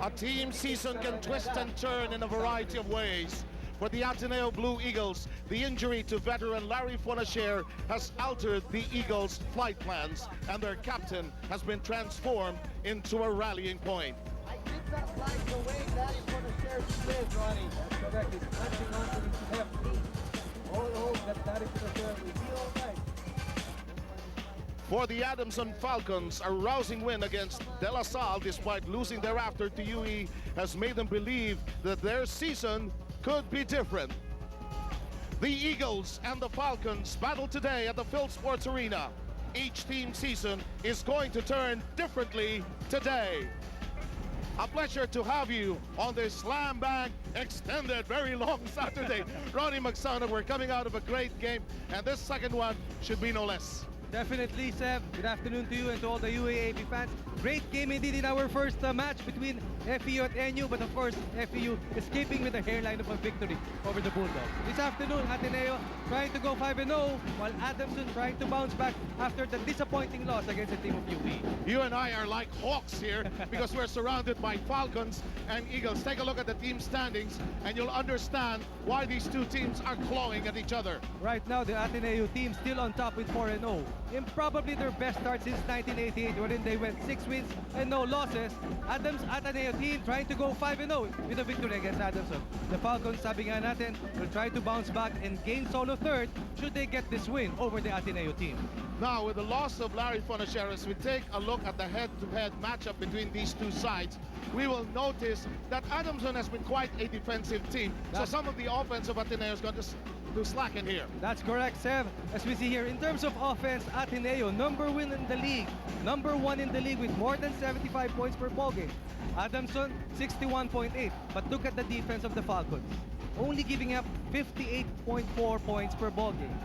A team season can twist and turn in a variety of ways. For the Ateneo Blue Eagles, the injury to veteran Larry Fonacier has altered the Eagles' flight plans, and their captain has been transformed into a rallying point. I did not like the way Larry Fonacier slid, Ronnie. That's correct. He's punching onto his left knee. All hope that Larry Fonacier will be all right. For the Adamson Falcons, a rousing win against De La Salle, despite losing thereafter to UE, has made them believe that their season could be different. The Eagles and the Falcons battle today at the Phil Sports Arena. Each team's season is going to turn differently today. A pleasure to have you on this Slam Bang extended, very long Saturday. Ronnie McSown, we're coming out of a great game, and this second one should be no less. Definitely, Seb. Good afternoon to you and to all the UAAP fans. Great game indeed in our first match between FEU and Ateneo, but of course, FEU escaping with a hairline of a victory over the Bulldogs. This afternoon, Ateneo trying to go 5-0, while Adamson trying to bounce back after the disappointing loss against the team of UE. You and I are like hawks here because we're surrounded by Falcons and Eagles. Take a look at the team standings and you'll understand why these two teams are clawing at each other. Right now, the Ateneo team still on top with 4-0. In probably their best start since 1988, wherein they went 6 wins and no losses. Ateneo team trying to go 5-0 with a victory against Adamson. The Falcons, sabi nga natin, will try to bounce back and gain solo third should they get this win over the Ateneo team. Now, with the loss of Larry Fonacier, as we take a look at the head-to-head matchup between these two sides, we will notice that Adamson has been quite a defensive team. So some of the offense of Ateneo is going to slacken here. That's correct, Seb. As we see here, in terms of offense, Ateneo, number 1 in the league. Number 1 in the league with more than 75 points per ball game. Adamson, 61.8. But look at the defense of the Falcons. Only giving up 58.4 points per ball game.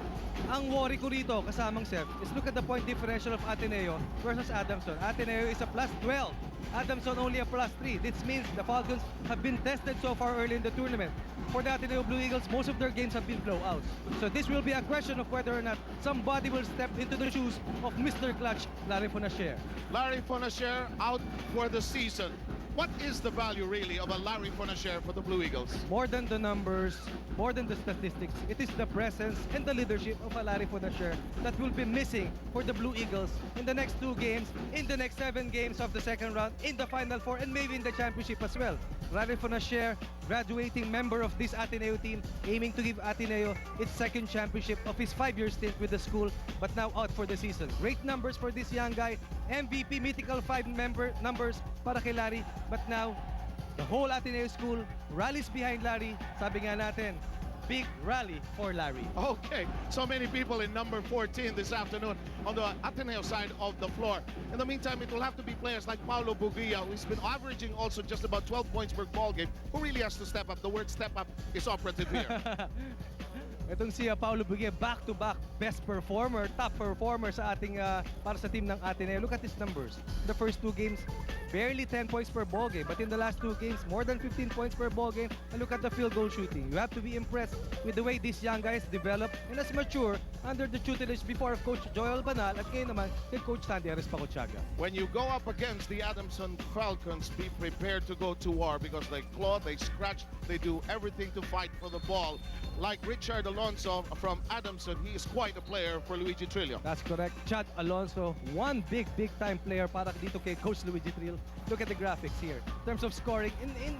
Ang worry ko rito, kasamang Seb, is look at the point differential of Ateneo versus Adamson. Ateneo is a plus 12. Adamson only a plus 3. This means the Falcons have been tested so far early in the tournament. For the Ateneo Blue Eagles, most of their games have been blowouts. So this will be a question of whether or not somebody will step into the shoes of Mr. Clutch, Larry Fonacier. Larry Fonacier out for the season. What is the value really of a Larry Fonacier for the Blue Eagles? More than the numbers, more than the statistics, it is the presence and the leadership of a Larry Fonacier that will be missing for the Blue Eagles in the next 2 games, in the next 7 games of the second round, in the Final Four, and maybe in the championship as well. Larry Fonacier, graduating member of this Ateneo team, aiming to give Ateneo its second championship of his 5-year stint with the school, but now out for the season. Great numbers for this young guy. MVP mythical 5 numbers para kay Larry, but now the whole Ateneo school rallies behind Larry. Sabi nga natin, big rally for Larry. Okay, so many people in number 14 this afternoon on the Ateneo side of the floor. In the meantime, it will have to be players like Paulo Bugia, who's been averaging also just about 12 points per ball game, who really has to step up. The word step up is operative here. Itong si Paulo Bugia, back-to-back best performer, top performer sa ating para sa team ng Ateneo. Look at his numbers. The first 2 games, barely 10 points per ball game. But in the last 2 games, more than 15 points per ball game. And look at the field goal shooting. You have to be impressed with the way these young guys develop and as mature under the tutelage before of Coach Joel Banal at ngayon naman kay Coach Sandy Ares-Pacochaga. When you go up against the Adamson Falcons, be prepared to go to war because they claw, they scratch, they do everything to fight for the ball. Like Richard Alonso from Adamson, he is quite a player for Luigi Trillo. That's correct. Chad Alonso, one big time player para dito kay Coach Luigi Trillo. Look at the graphics here. In terms of scoring,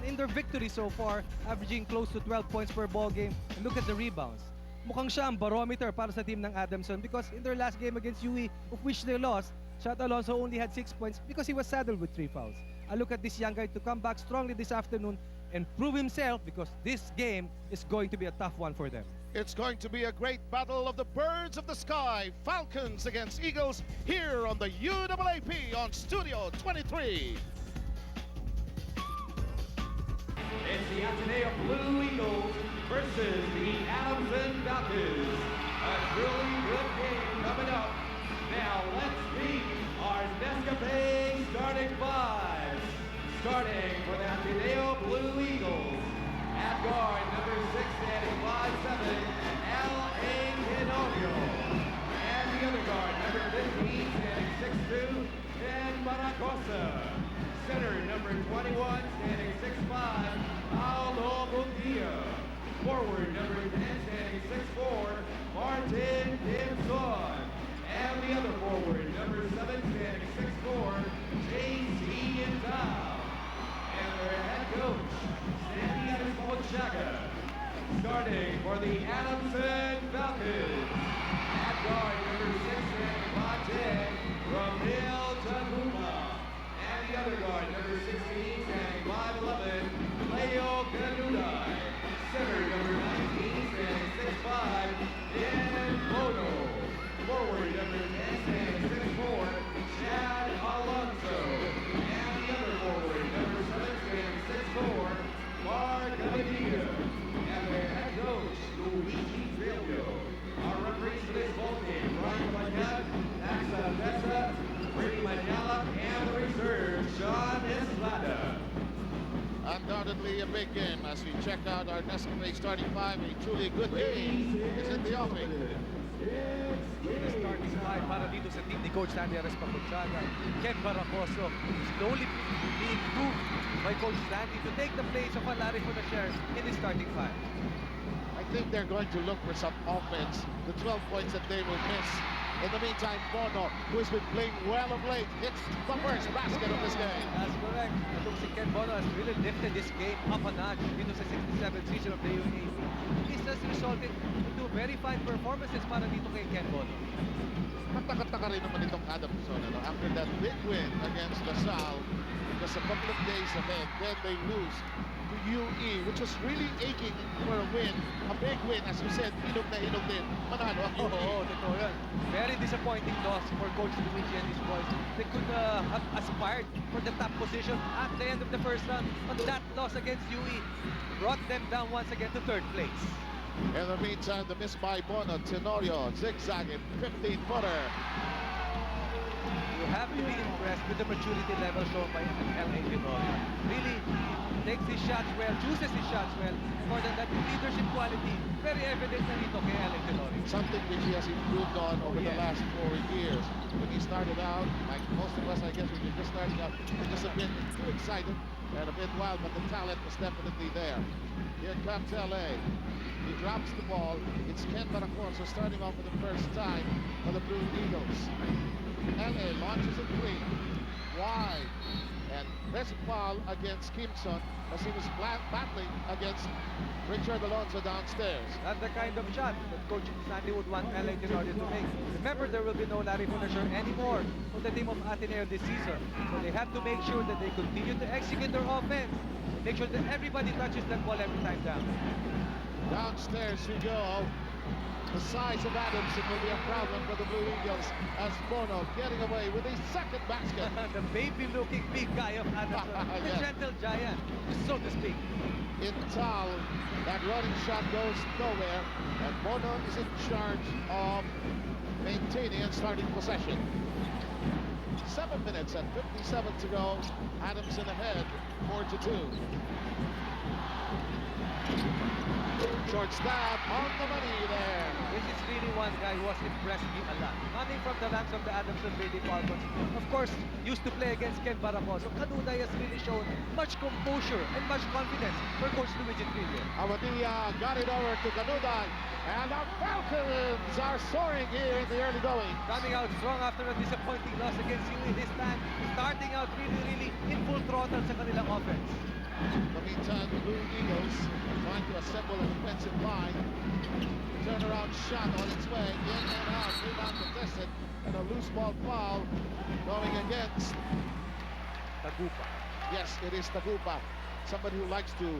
in their victory so far, averaging close to 12 points per ball game. And look at the rebounds. Mukhang siya ang barometer para sa team ng Adamson because in their last game against UE, of which they lost, Chad Alonso only had 6 points because he was saddled with 3 fouls. I look at this young guy to come back strongly this afternoon and prove himself because this game is going to be a tough one for them. It's going to be a great battle of the birds of the sky. Falcons against Eagles here on the UAAP on Studio 23. It's the Ateneo Blue Eagles versus the Adamson Falcons. A truly good game coming up. Now let's meet our Nescafe starting 5. Starting for the Ateneo Blue Eagles. At guard, number 6 standing 5'7", L.A. Tenorio. And the other guard, number 15 standing 6'2", Dan Maracosa. Center, number 12. 21, standing 6'5", Paulo Butia. Forward number 10, standing 6'4", Martin Dimson. And the other forward, number 7, standing 6'4", J.C. Intal. And their head coach, Sandy Espochaga. Starting for the Adamson Falcons. At guard, number 6, standing 5'10", Ramil Tagupa. And the other guard, number 16, standing 5'11", Leo Canudai. Center, number 19, standing 6'5", Dan Bono. Forward, number 10, standing 6'4", Chad Alonso. And the other forward, number 7, standing 6'4", Mark Ateneo. And their head coach, Luigi Trillo. Our referees for this ball game, Ryan Pagat, Axa Bessa, Brady Manala, and the reserve, Sean Eslada. Undoubtedly a big game as we check out our Nescafe starting five. A truly good game is in the offing. The starting five para dito sa team ni Coach Sandy Espochaga. Ken Baracoso slowly being proved by Coach Sandy to take the place of Larry Fonacier in his starting five. I think they're going to look for some offense. The 12 points that they will miss. In the meantime, Bono, who has been playing well of late, hits the first basket of this game. That's correct. Itong si Ken Bono has really lifted this game up a notch dito sa 67th season of the UAAP. This has resulted into very fine performances para dito kay Ken Bono. Katakataka rin naman itong Adamson, after that big win against LaSalle, just a couple of days ahead, then they lose to UE, which was really aching for a win. A big win, as you said, hinog na hinog din. Manalo ang UE. Oo, totoo yan. Very disappointing loss for Coach Luigi and his boys. They could have aspired for the top position at the end of the first round, but that loss against UE brought them down once again to third place. In the meantime, the miss by Bono, Tenorio, zigzagging, 15-footer. You have to be impressed with the maturity level shown by LA Tenorio. Really, takes his shots well, chooses his shots well. More than that, leadership quality, very evident na dito kay LA Tenorio. Something which he has improved on over the last 4 years. When he started out, like most of us, I guess, when you're just starting out, you're just a bit too excited and a bit wild, but the talent was definitely there. Here comes LA. He drops the ball. It's Ken Baracoso starting off for the first time for the Blue Eagles. LA launches a three. Wide. And there's a foul against Kimson as he was battling against Richard Alonso downstairs. That's the kind of shot that Coach Sandy would want LA Tenorio to make. Remember, there will be no Larry Fonacier anymore on the team of Ateneo this season. So they have to make sure that they continue to execute their offense. Make sure that everybody touches that ball every time down. Downstairs we go. The size of Adamson will be a problem for the Blue Eagles as Bono getting away with his second basket. The baby-looking big guy of Adamson, the gentle giant, so to speak. In Tal, that running shot goes nowhere, and Bono is in charge of maintaining and starting possession. 7 minutes and 57 to go. Adamson ahead, 4-2. Short stab on the money there. This is really one guy who has impressed me a lot. Coming from the ranks of the Adamson Lady Falcons, of course, used to play against Ken Baracoso. Canudai has really shown much composure and much confidence for Coach Luigi Trillo. Amadilla got it over to Canudai, and the Falcons are soaring here in the early going. Coming out strong after a disappointing loss against UE this time, starting out really in full throttle sa kanilang offense. In the meantime, the Blue Eagles trying to assemble an offensive line. Turnaround shot on its way, in and out, rebound contested, and a loose ball foul going against Tagupa. Yes, it is Tagupa. Somebody who likes to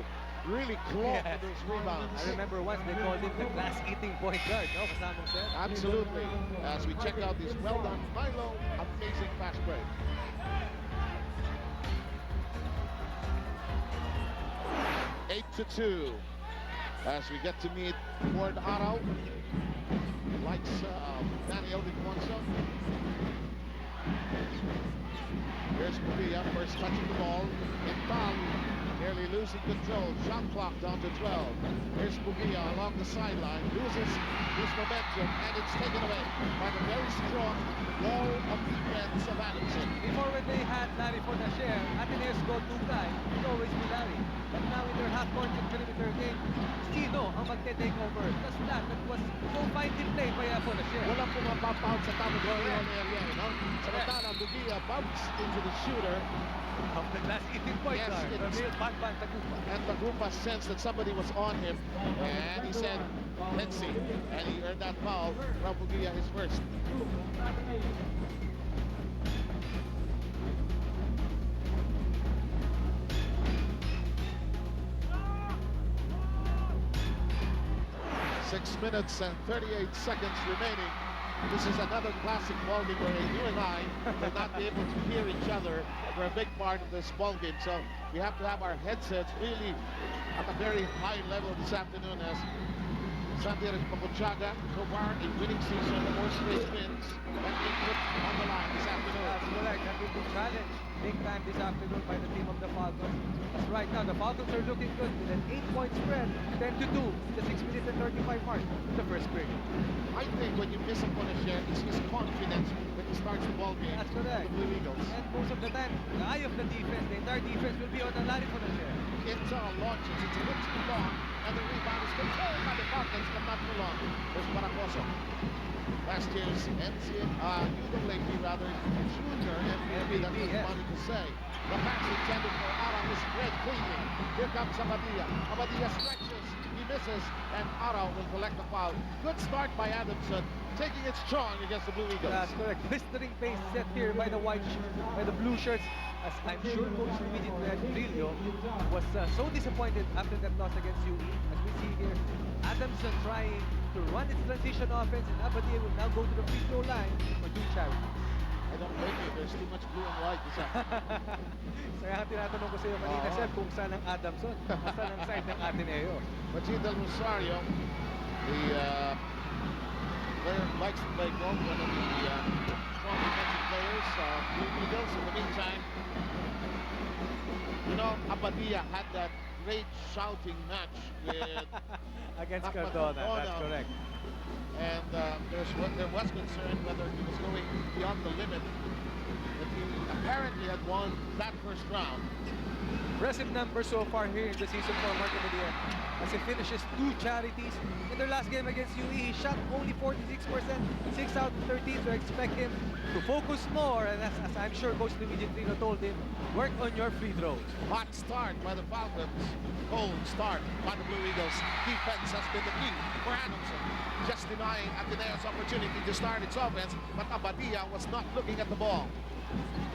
really claw for those rebounds. I remember once they called him the glass-eating point guard, no? Kasamang said. Absolutely. As we check out this well-done Milo, amazing fast break. 8-2 as we get to meet Ward Arau, likes Daniel Diconso. Here's Padilla, first touching the ball. Intal nearly losing control. Shot clock down to 12. Here's Padilla along the sideline, loses his momentum, and it's taken away by the very strong wall of defense of Adamson. Before when they had Larry Fonacier, Ateneo's go-to guy ascertain sino ang magte-take over. That was so finely played by Fonacier. Walang pumapapout sa top of the area, you know? Samantala, Bugia bumps into the shooter. Of the last 18 point Yes, guard. Banban Tagupa. And Tagupa sensed that somebody was on him, and he said, let's see. And he earned that foul from Bugia, his first. Six minutes and 38 seconds remaining. This is another classic ball game where you and I will not be able to hear each other for a big part of this ball game. So we have to have our headsets really at a very high level this afternoon as Santiago Papuchaga, so far a winning season, 4 straight wins, and been put on the line this afternoon. That's correct. That will be challenged big time this afternoon by the team of the Falcons. As right now, the Falcons are looking good with an 8-point spread, 10-2, the 6 minutes and 35 mark in the first period. I think when you miss upon a share, it's his confidence when he starts the ball game. That's correct. The Blue Eagles. And most of the time, the eye of the defense, the entire defense will be on the Larry Fonacier. Intel launches, it's a bit too long, and the rebound is controlled by the Falcons, but not too long. There's Maracoso. Last year's UAAP rather, junior MVP, that's what he wanted to say. The pass intended for Ara is red cleaning. Here comes Abadia. Abadia stretches, he misses, and Ara will collect the foul. Good start by Adamson, taking it strong against the Blue Eagles. That's correct. Blistering pace set here by the by the blue shirts. As I'm sure Coach Luigi Trillo was so disappointed after that loss against UE. As we see here, Adamson trying to run its transition offense, and Abadia will now go to the free throw line for 2 charities. I don't blame you, there's too much blue and white this afternoon. Kaya tinatanong ko sa iyo kanina, Sir, kung saan ang Adamson, saan ang side ng Ateneo. Machine Del Rosario, the player who likes to play golf, one of the strong defensive players, Blue Eagles. In the meantime, you know, Abadia had that great shouting match with against Cardona, that's correct. And there was concern whether he was going beyond the limit. But he apparently had won that first round. Impressive numbers so far here in the season for Marco Abadia as he finishes 2 charities. In their last game against UE, he shot only 46%, 6 out of 13, so expect him to focus more. And as I'm sure Coach Luigi Trino told him, work on your free throws. Hot start by the Falcons. Cold start by the Blue Eagles. Defense has been the key for Adamson, just denying Ateneo's opportunity to start its offense, but Abadia was not looking at the ball.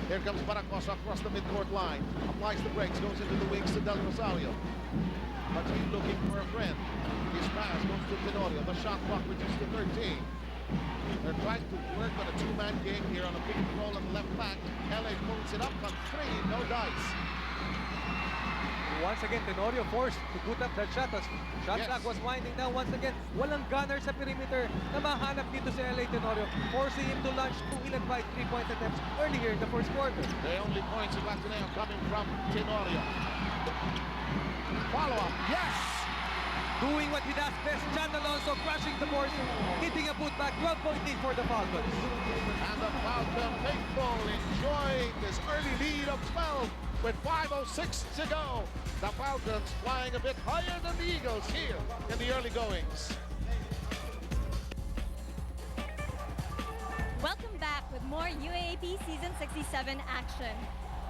Here comes Maracoso across the midcourt line. Applies the brakes, goes into the wings to Del Rosario. But he's looking for a friend. His pass goes to Tenorio. The shot clock reduced to 13. They're trying to work on a 2-man game here on a pick and roll on the left back. LA pulls it up on 3, no dice. Once again, Tenorio forced to put up that shot as shot clock was winding down once again. Walang gunner sa perimeter na mahanap dito sa LA Tenorio, forcing him to launch 2 ill-advised 3-point attempts earlier in the first quarter. The only points of Ateneo coming from Tenorio. Follow-up, yes! Doing what he does best, John Alonso crushing the boards, hitting a putback, 12-point lead for the Falcons. And the Falcon faithful enjoying this early lead of 12 with 5:06 to go. The Falcons flying a bit higher than the Eagles here in the early goings. Welcome back with more UAAP Season 67 action.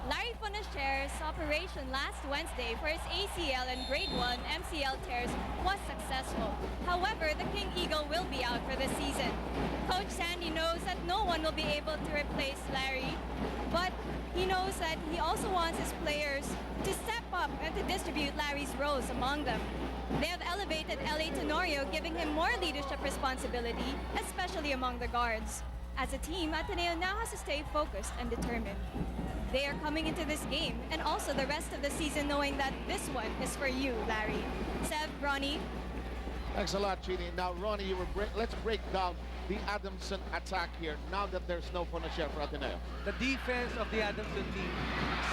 Larry Fonacier's operation last Wednesday for his ACL and Grade 1 MCL tears was successful. However, the King Eagle will be out for the season. Coach Sandy knows that no one will be able to replace Larry, but he knows that he also wants his players to step up and to distribute Larry's roles among them. They have elevated LA Tenorio, giving him more leadership responsibility, especially among the guards. As a team, Ateneo now has to stay focused and determined. They are coming into this game and also the rest of the season knowing that this one is for you, Larry. Sev, Ronnie. Thanks a lot, Chini. Now, Ronnie, let's break down the Adamson attack here now that there's no Fonacier for Ateneo? The defense of the Adamson team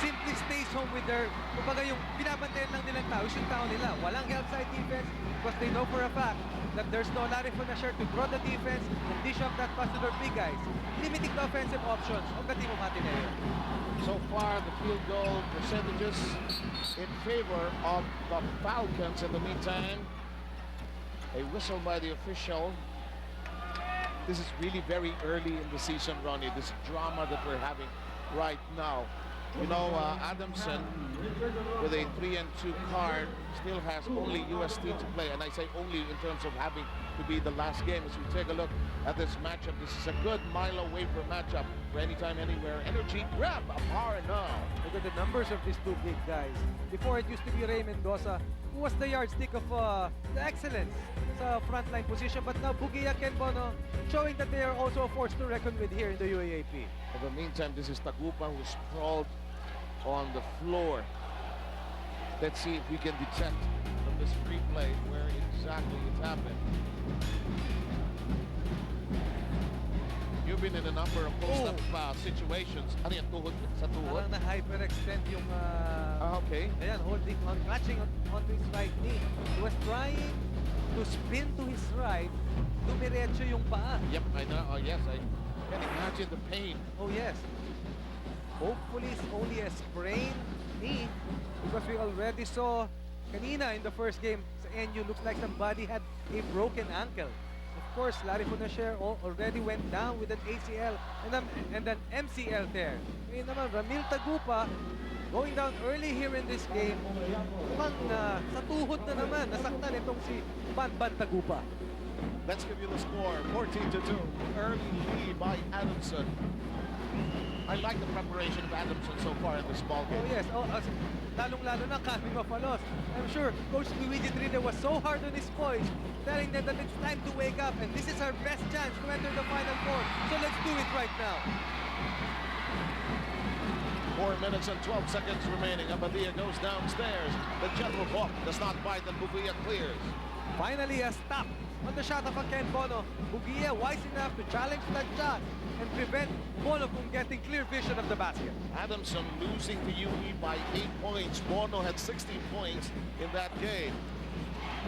simply stays home with their, kumbaga yung binabantayan lang nilang tao, yung tao nila. Walang outside defense because they know for a fact that there's no Larry Fonacier to draw the defense and dish off that pass to their big guys, limiting the offensive options of the team of Ateneo. So far, the field goal percentages in favor of the Falcons. In the meantime, a whistle by the official. This is really very early in the season, Ronnie, this drama that we're having right now. You know, Adamson, with a 3-2 card, still has only UST to play. And I say only in terms of having to be the last game. As we take a look at this matchup, this is a good mile waiver matchup for anytime, anywhere. Energy grab a power now. Look at the numbers of these two big guys. Before, it used to be Ray Mendoza, who was the yardstick of the excellence sa frontline position. But now, Bugia Ken Bono showing that they are also a force to reckon with here in the UAAP. In the meantime, this is Tagupa who sprawled on the floor. Let's see if we can detect from this replay where exactly it happened. You've been in a number of post-up situations. Ano yan, tuhod? Sa tuhod? Parang na-hyperextend yung okay. ayan, holding on, catching onto his right knee. He was trying to spin to his right, dumiretso yung paa. Yep, I know. Oh, yes, I can imagine the pain. Oh, yes. Hopefully, it's only a sprained knee because we already saw kanina in the first game sa NU, looks like somebody had a broken ankle. Of course, Larry Fonacier already went down with an ACL and an MCL there. Ngayon naman, Ramil Tagupa going down early here in this game. Mukhang sa tuhod na naman, nasaktan itong si Banban Tagupa. Let's give you the score, 14-2. Early lead by Adamson. I like the preparation of Adamson so far in this ball game. Oh yes, lalong-lalo na coming off a loss. I'm sure Coach Luigi Trilla was so hard on his boys, telling them that it's time to wake up and this is our best chance to enter the Final Four. So let's do it right now. 4 minutes and 12 seconds remaining. Abadia goes downstairs. The general balk does not bite and Bugia clears. Finally a stop on the shot of Ken Bono. Bugia wise enough to challenge that shot and prevent Bono from getting clear vision of the basket. Adamson losing to UE by 8 points. Bono had 16 points in that game.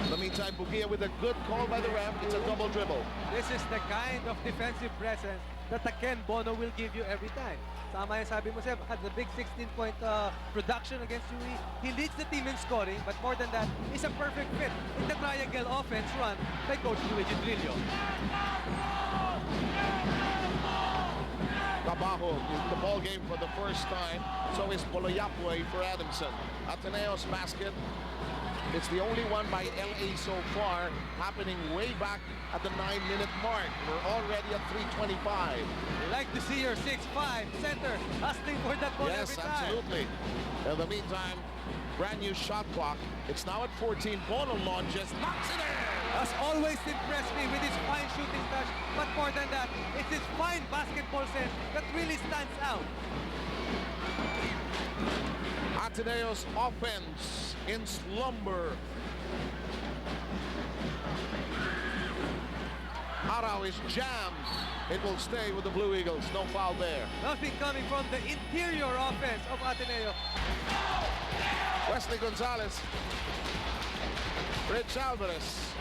In the meantime, Bugia with a good call by the ref. It's a double dribble. This is the kind of defensive presence that the Ken Bono will give you every time. Tama yung sabi mo, Seb, had the big 16-point production against UE. He leads the team in scoring, but more than that, he's a perfect fit in the triangle offense run by Coach Luigi Trillo. Trabajo in the ball game for the first time. So is Poloyapue for Adamson. Ateneo's basket. It's the only one by LA so far, happening way back at the 9-minute mark. We're already at 3:25. You like to see your 6'5" center hustling for that ball Yes, every time. absolutely. In the meantime, brand new shot clock. It's now at 14. Bono launches, knocks it in. Has always impressed me with his fine shooting touch, but more than that, it's his fine basketball sense that really stands out. Ateneo's offense in slumber. Arau is jammed. It will stay with the Blue Eagles. No foul there. Nothing coming from the interior offense of Ateneo. Wesley Gonzalez. Rich Alvarez.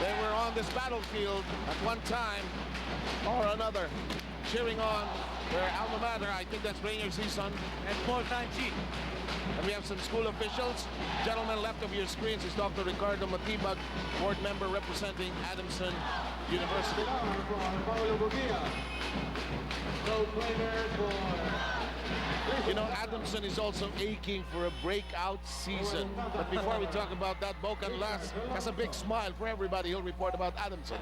They were on this battlefield at one time or another, cheering on their alma mater. I think that's Rainier Season. And Paul Tanchi. And we have some school officials. Gentlemen, left of your screens is Dr. Ricardo Matibag, board member representing Adamson University. You know, Adamson is also aching for a breakout season. But before we talk about that, Bocan Las has a big smile for everybody. He'll report about Adamson.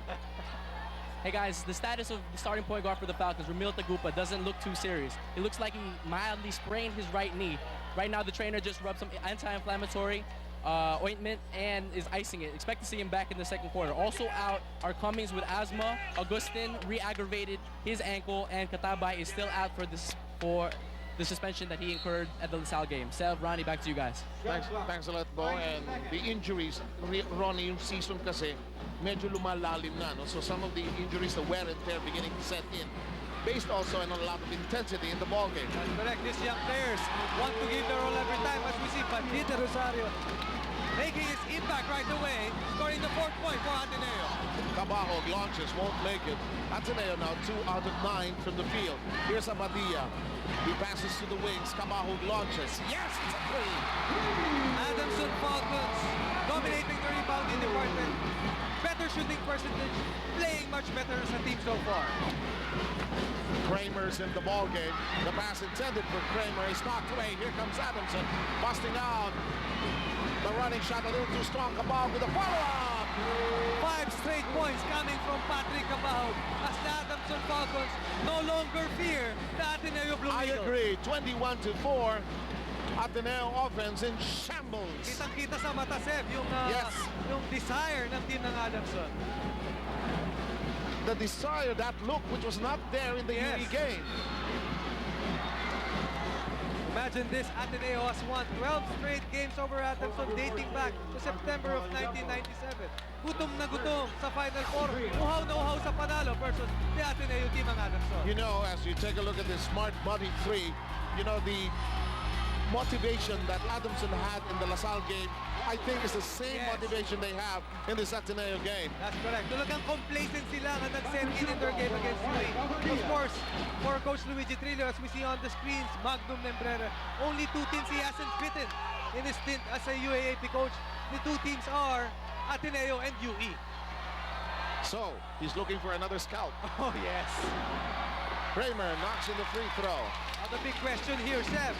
Hey guys, the status of the starting point guard for the Falcons, Ramil Tagupa, doesn't look too serious. It looks like he mildly sprained his right knee. Right now, the trainer just rubbed some anti-inflammatory ointment and is icing it. Expect to see him back in the second quarter. Also out are Cummings with asthma. Augustin re-aggravated his ankle, and Katabay is still out for the the suspension that he incurred at the LaSalle game. Sev, Ronnie, back to you guys. Thanks a lot, Bo. And the injuries, Ronnie, yung season kasi medyo lumalalim na. No? So some of the injuries, the wear and tear beginning to set in, based also on a lot of intensity in the ball game. That's correct. These young players want to give their all every time, as we see Tenorio making his impact right away, scoring the 4th point for Ateneo. Cabahog launches, won't make it. Ateneo now 2 out of 9 from the field. Here's Abadia. He passes to the wings. Cabahog launches. Yes, it's a 3. Adamson Falcons dominating the rebounding department. Better shooting percentage, playing much better as a team so far. Kramer's in the ball game. The pass intended for Kramer is knocked away. Here comes Adamson, busting out. The running shot a little too strong. Cabahog with a follow-up. 5 straight points coming from Patrick Cabahog as the Adamson Falcons no longer fear the Ateneo Blue I Eagles. agree. 21-4. Ateneo offense in shambles. Kitang-kita sa mata, Seb, yung desire ng team ng Adamson. The desire, that look, which was not there in the UE game. Imagine this, Ateneo has won 12 straight games over Adamson dating back to September of 1997. Gutom na gutom sa Final Four. Uhaw na uhaw sa panalo versus the Ateneo team ng Adamson. You know, as you take a look at this smart money 3, you know, the motivation that Adamson had in the LaSalle game, I think is the same motivation they have in this Ateneo game. That's correct. Talagang complacency lang ang nag-set in their game against UE. Of course, for Coach Luigi Trillo, as we see on the screens, Magnum Nembrera, only 2 teams he hasn't beaten in his stint as a UAAP coach. The 2 teams are Ateneo and UE. So, he's looking for another scout. Oh, yes. Kramer knocks in the free throw. Now the big question here, Seb,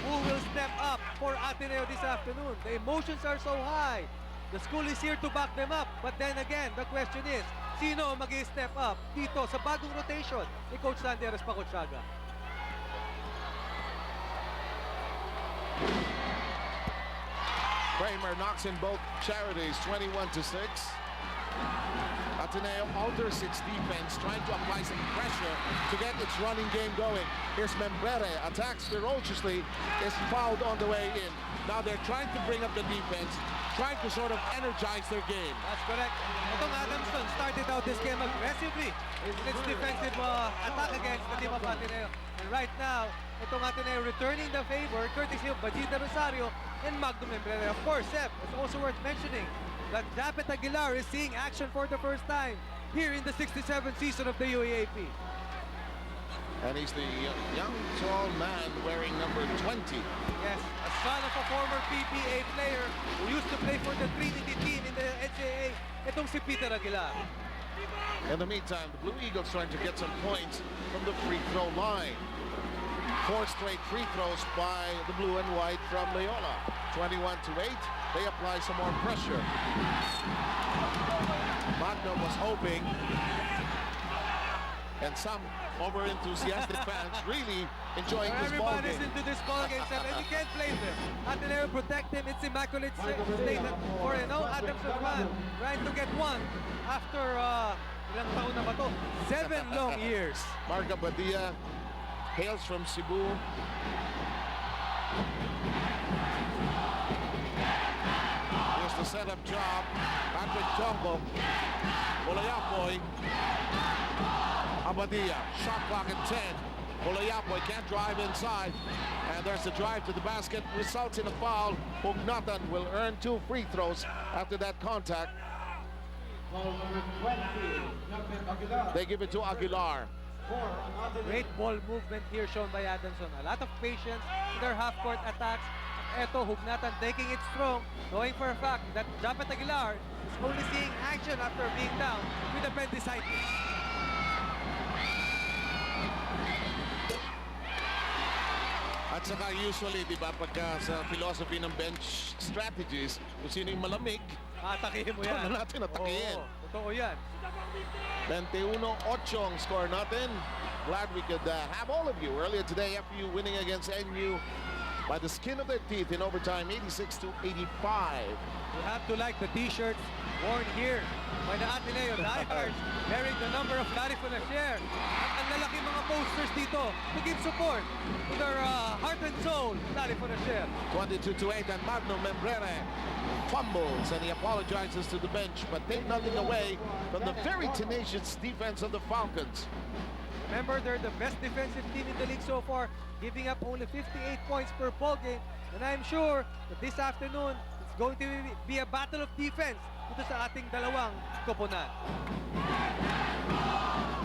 who will step up for Ateneo this afternoon? The emotions are so high. The school is here to back them up. But then again, the question is, sino mag-step up dito sa bagong rotation ni Coach Sandy Arespacochaga? Kramer knocks in both charities, 21-6. Ateneo alters its defense, trying to apply some pressure to get its running game going. Here's Membrere, attacks ferociously, is fouled on the way in. Now they're trying to bring up the defense, trying to sort of energize their game. That's correct. Itong Adamson started out this game aggressively in its defensive attack against the team of Ateneo. And right now, itong Ateneo returning the favor courtesy of Bajita Rosario and Magnum Membrere. Of course, Seb, it's also worth mentioning that Japet Aguilar is seeing action for the first time here in the 67th season of the UAAP. And he's the young, tall man wearing number 20. Yes, a son of a former PPA player who used to play for the Trinity team in the NCAA. Itong si Peter Aguilar. In the meantime, the Blue Eagles trying to get some points from the free throw line. 4 straight free throws by the blue and white from Loyola. 21-8. They apply some more pressure. Magnum was hoping, and some over-enthusiastic fans really enjoying this ball Everybody's game. into this ball game, Seb, and you can't blame them. Ateneo protect him. It's immaculate statement for Adamson man trying to get one after ilang taon na ba to? 7 long years. Marca Badia hails from Cebu. Here's the setup job. Patrick Chongo. Olayapoy. Abadia. Shot clock at 10. Olayapoy can't drive inside. And there's a drive to the basket. Results in a foul. Hugnatan will earn 2 free throws after that contact. They give it to Aguilar. Great ball movement here shown by Adamson. A lot of patience in their half-court attacks. Eto, Hugnatan taking it strong, knowing for a fact that Japet Aguilar is only seeing action after being down with appendicitis. At saka usually, di ba, pagka sa philosophy ng bench strategies, kung sino yung malamig, Atakihin mo yan. Ito na natin atakihin. Oo, totoo yan. 21-8 ang score natin. Glad we could have all of you. Earlier today, FU winning against NU by the skin of their teeth in overtime, 86-85. You have to like the t-shirts worn here by the Ateneo diehards wearing the number of Larry Fonacier. At ang lalaki mga posters dito to give support to their heart and soul, Larry Fonacier. 22-8, and Magno Membrere fumbles, and he apologizes to the bench, but take nothing away from the very tenacious defense of the Falcons. Remember, they're the best defensive team in the league so far, giving up only 58 points per ball game. And I'm sure that this afternoon, it's going to be a battle of defense dito sa ating dalawang koponan.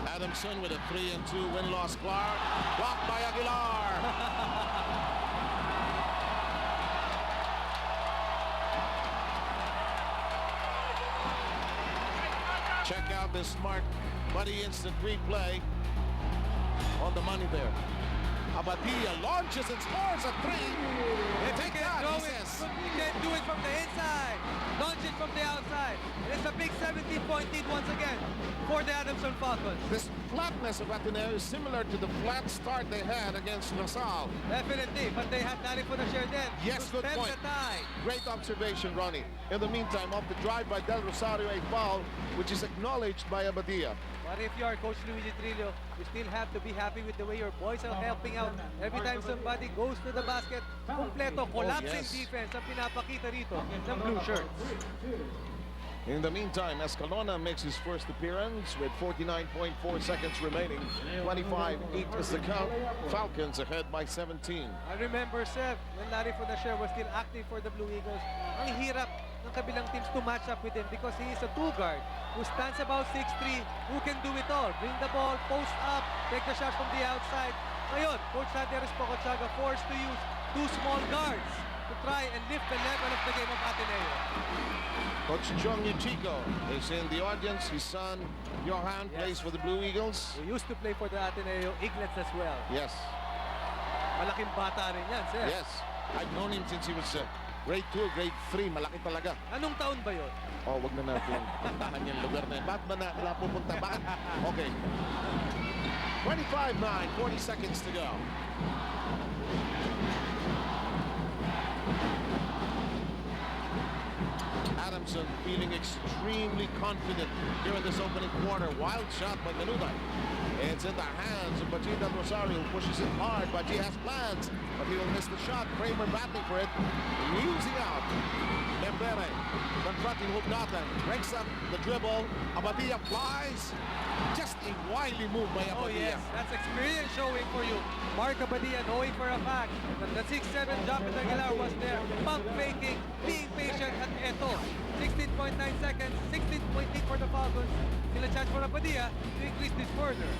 Adamson with a 3-2 win-loss Clark, blocked by Aguilar. Check out this smart buddy instant replay on the money there. Abadia launches and scores a 3. Take that, he says. You can do it from the inside. Launch it from the outside. And it's a big 17-point lead once again for the Adamson Falcons. This flatness of Ateneo is similar to the flat start they had against LaSalle. Definitely, but they had Larry Fonacier then. Yes, good Stem point. the tie. Great observation, Ronnie. In the meantime, off the drive by Del Rosario, a foul, which is acknowledged by Abadia. But if you are Coach Luigi Trillo, you still have to be happy with the way your boys are helping out. Every time somebody goes to the basket, kompleto, collapsing yes. defense ang pinapakita rito ng blue shirts. In the meantime, Escalona makes his first appearance with 49.4 seconds remaining. 25-8 is the count. Falcons ahead by 17. I remember, Seth, when Larry Fonacier was still active for the Blue Eagles, ang hirap ng kabilang teams to match up with him because he is a two-guard who stands about 6'3", who can do it all. Bring the ball, post up, take the shot from the outside. Ngayon, Coach Santiago Pocochaga forced to use two small guards to try and lift the level of the game of Ateneo. Coach Chong Chico is in the audience. His son, Johan, plays for the Blue Eagles. He used to play for the Ateneo Eaglets as well. Yes. Malaking bata rin yan, Seth. Yes. I've known him since he was grade 2, grade 3. Malaki talaga. Anong taon ba yun? Oh, wag na natin puntahan yung lugar na yun. Bakit ba na pupunta? Bakit? Okay. 25-9, 40 seconds to go. Adamson feeling extremely confident here in this opening quarter. Wild shot by Menuda. It's in the hands of Baji Del Rosario, who pushes it hard. Baji has plans, but he will miss the shot. Kramer battling for it, losing out. Membere confronting Hugdatan, breaks up the dribble. Abadia flies. Just a wily move by Abadia. Oh yes, that's experience showing for you. Mark Abadia knowing for a fact that the 6'7" Jacob Aguilar was there, pump faking, being patient, at eto, 16.9 seconds, 16.8 for the Falcons. Still a chance for Abadia to increase this further.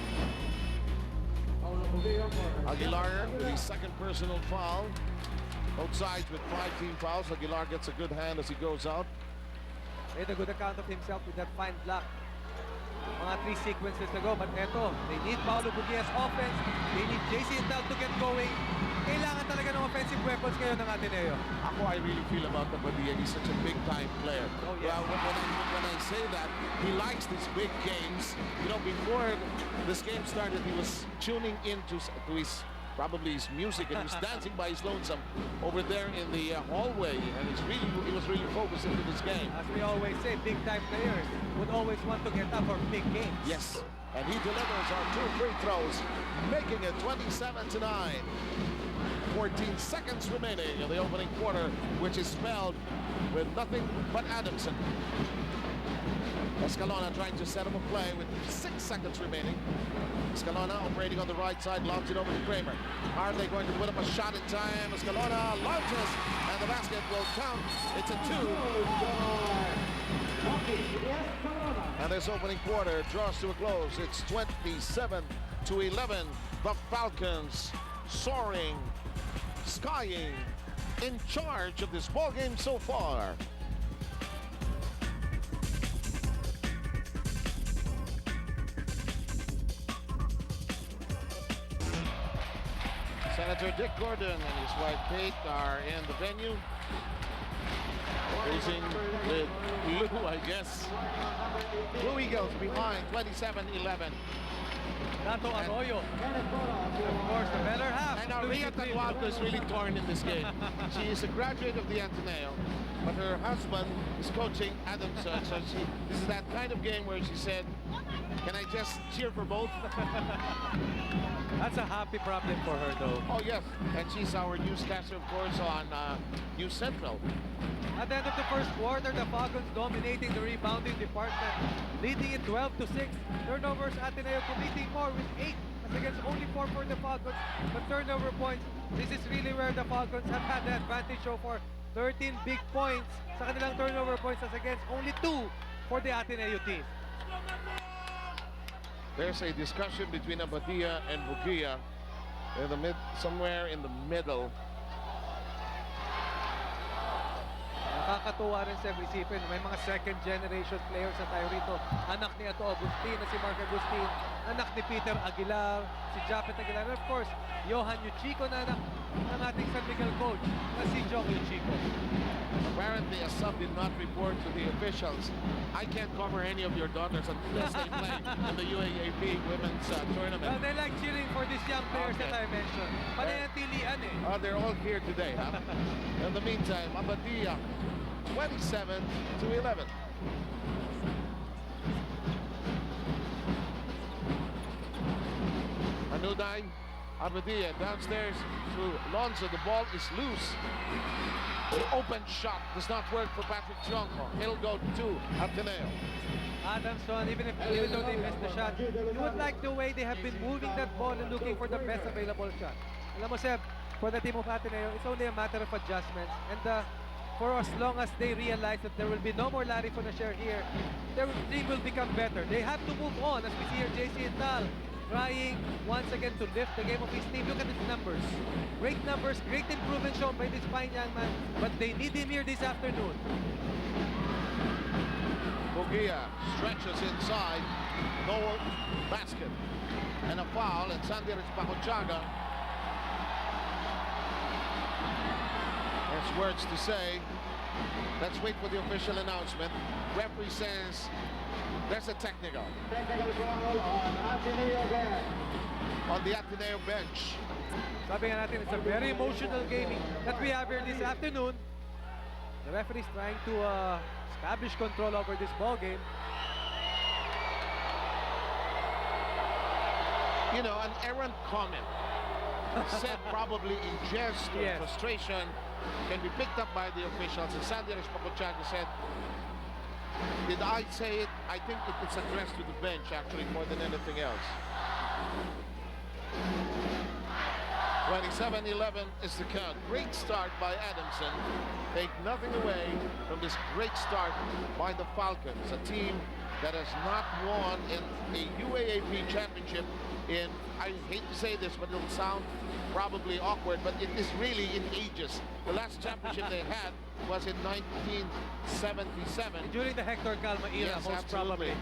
Aguilar with his second personal foul. Both sides with 5 team fouls. Aguilar gets a good hand as he goes out. Made a good account of himself with that fine block. Mga 3 sequences to go, but eto, they need Paolo Bugia's offense. They need JC Intel to get going. Kailangan talaga ng offensive weapons ngayon ng Ateneo. Ako, I really feel about Abadia. He's such a big-time player. Oh, yes. Well, when I say that, he likes these big games. You know, before this game started, he was tuning into his probably his music, and he was dancing by his lonesome over there in the hallway, and he was really focused into this game. As we always say, big-time players would always want to get up for big games. Yes, and he delivers on 2 free throws, making it 27-9. 14 seconds remaining in the opening quarter, which is spelled with nothing but Adamson. Escalona trying to set up a play with 6 seconds remaining. Escalona operating on the right side, lobs it over to Kramer. Are they going to put up a shot in time? Escalona launches, and the basket will count. It's a 2. And this opening quarter draws to a close. It's 27-11. The Falcons soaring, skying, in charge of this ball game so far. Senator Dick Gordon and his wife Kate are in the venue. Facing with Lou, I guess. Blue Eagles behind 27-11. Dato Arroyo. Of course, the better half. And Ria Tanuato is really torn in this game. She is a graduate of the Ateneo, but her husband is coaching Adamson. So this is that kind of game where she said, can I just cheer for both? That's a happy problem for her, though. Oh, yes. And she's our newscaster, of course, on News Central. At the end of the first quarter, the Falcons dominating the rebounding department, leading it 12-6. Turnovers, Ateneo committing more with 8 as against only 4 for the Falcons. But turnover points, this is really where the Falcons have had the advantage so far. 13 big points sa kanilang turnover points as against only 2 for the Ateneo team. There's a discussion between Abadia and Bugia in the somewhere in the middle. Nakakatuwa rin sa isipin, may mga second generation players na tayo rito. Anak ni Ato Agustin na si Mark Agustin, anak ni Peter Aguilar, si Japet Aguilar, and of course, Johan Yuchico na anak ng ating San Miguel coach na si Jock Yuchico. Apparently, a sub did not report to the officials. I can't cover any of your daughters unless they play in the UAAP women's tournament. Well, they like cheering for these young players that I mentioned. Panayantilian eh. Oh, they're all here today, huh? In the meantime, Abadia, 27-11. Anuday, Abadia downstairs to Lonzo. The ball is loose. The open shot does not work for Patrick Chionko. It'll go to Ateneo. Adamson, even though they missed the shot, you would like the way they have been moving that ball and looking for the best available shot. Alam mo, Seb, for the team of Ateneo, it's only a matter of adjustments. And for as long as they realize that there will be no more Larry Fonacier here, their team will become better. They have to move on, as we see here, JC and Tal trying once again to lift the game of his team. Look at his numbers. Great numbers, great improvement shown by this fine young man, but they need him here this afternoon. Bugia stretches inside, no basket, and a foul, and Sandy Pacochaga has words to say. Let's wait for the official announcement. Referee says there's a technical. Technical foul on Ateneo bench. On the Ateneo bench. Sabi nga natin, it's a very emotional game that we have here this afternoon. The referee is trying to establish control over this ball game. You know, an errant comment said probably in jest or Yes. frustration can be picked up by the officials. And Sandy Pacochaga said, did I say it? I think it's addressed to the bench, actually, more than anything else. 27-11 is the count. Great start by Adamson. Take nothing away from this great start by the Falcons, a team that has not won in a UAAP championship in, I hate to say this, but it'll sound probably awkward, but it is really in ages. The last championship they had was in 1977. During the Hector Calma era, Yes, most absolutely. probably.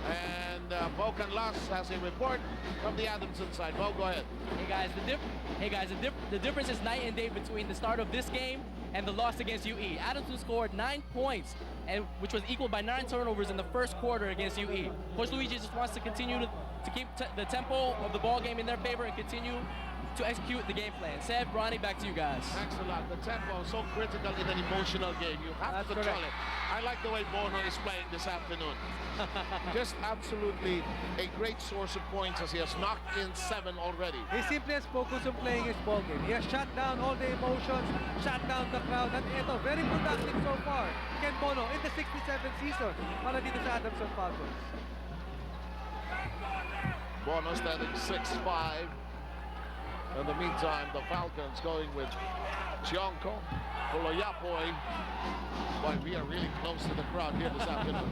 And Bo Canlas has a report from the Adamson side. Bo, go ahead. The difference is night and day between the start of this game and the loss against UE. Adamson scored 9 points, and which was equal by 9 turnovers in the first quarter against UE. Coach Luigi just wants to continue to keep the tempo of the ball game in their favor and continue to execute the game plan. Seb, Ronnie, back to you guys. Thanks a lot. The tempo is so critical in an emotional game. You have That's to control correct. it. I like the way Bono is playing this afternoon. Just absolutely a great source of points as he has knocked in 7 already. He simply has focused on playing his ball game. He has shut down all the emotions, shut down the crowd, and ito, very productive so far. Ken Bono in the 67th season para dito sa Adamson Falcons. Bono standing 6'5". In the meantime, the Falcons going with Chionko, Poloyapoy. Boy, we are really close to the crowd here this afternoon.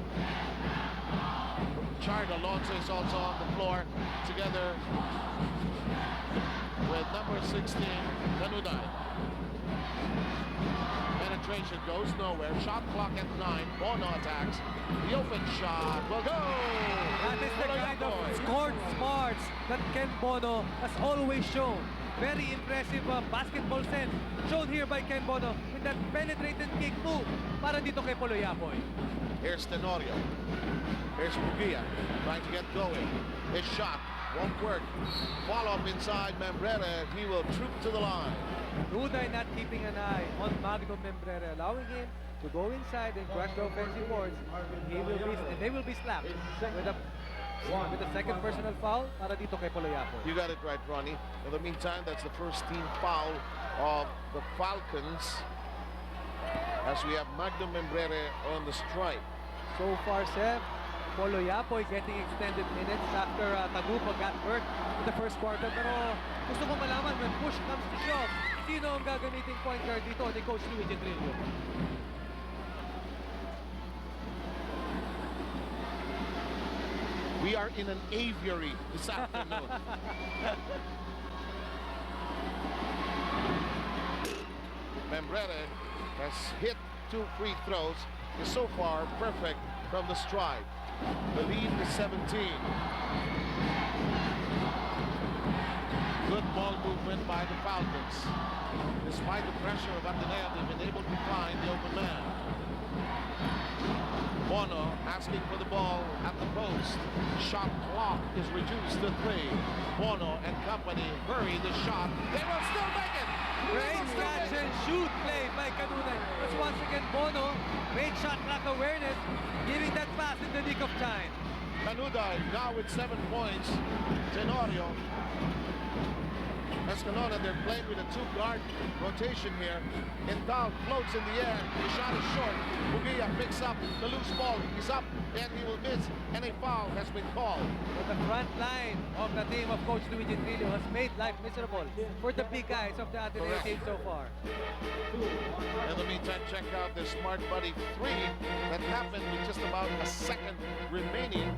Chard Alonso is also on the floor together with number 16, Tanudai. Penetration goes nowhere. Shot clock at 9. Bono attacks. The open shot will go. That is the kind of scored smarts that Ken Bono has always shown. Very impressive basketball sense shown here by Ken Bono with that penetrating kick move para dito kay Poloyapoy. Here's Tenorio. Here's Bugia trying to get going. His shot Won't work. Follow up inside Membrere. He will troop to the line. Nuday not keeping an eye on Magno Membrere, allowing him to go inside and crush the offensive boards. They will be slapped with a second personal foul para dito kay Poloyapo. You got it right, Ronnie. In the meantime, that's the first team foul of the Falcons as we have Magno Membrere on the strike. So far, Seb, Poloyapo getting extended minutes after Tagupa got hurt in the first quarter. Pero gusto ko malaman, when push comes to shove, sino ang gagamiting point guard dito ni Coach Luigi Trillo? We are in an aviary this afternoon. Membrere has hit 2 free throws. Is so far perfect from the strike. The lead is 17. Good ball movement by the Falcons. Despite the pressure of Ateneo, they've been able to find the open man. Bono asking for the ball at the post. Shot clock is reduced to 3. Bono and company bury the shot. They will still make it! Great catch and shoot play by Kanunay. But once again, Bono, great shot clock awareness, giving that pass in the nick of time. Kanunay now with 7 points. Tenorio. Escalona, they're playing with a 2-guard rotation here. Intal floats in the air. The shot is short. Bugia picks up the loose ball. He's up and he will miss. And a foul has been called. But the front line of the team of Coach Luigi Trillo has made life miserable for the big guys of the Ateneo team so far. In the meantime, check out the Smart Buddy 3 that happened with just about a second remaining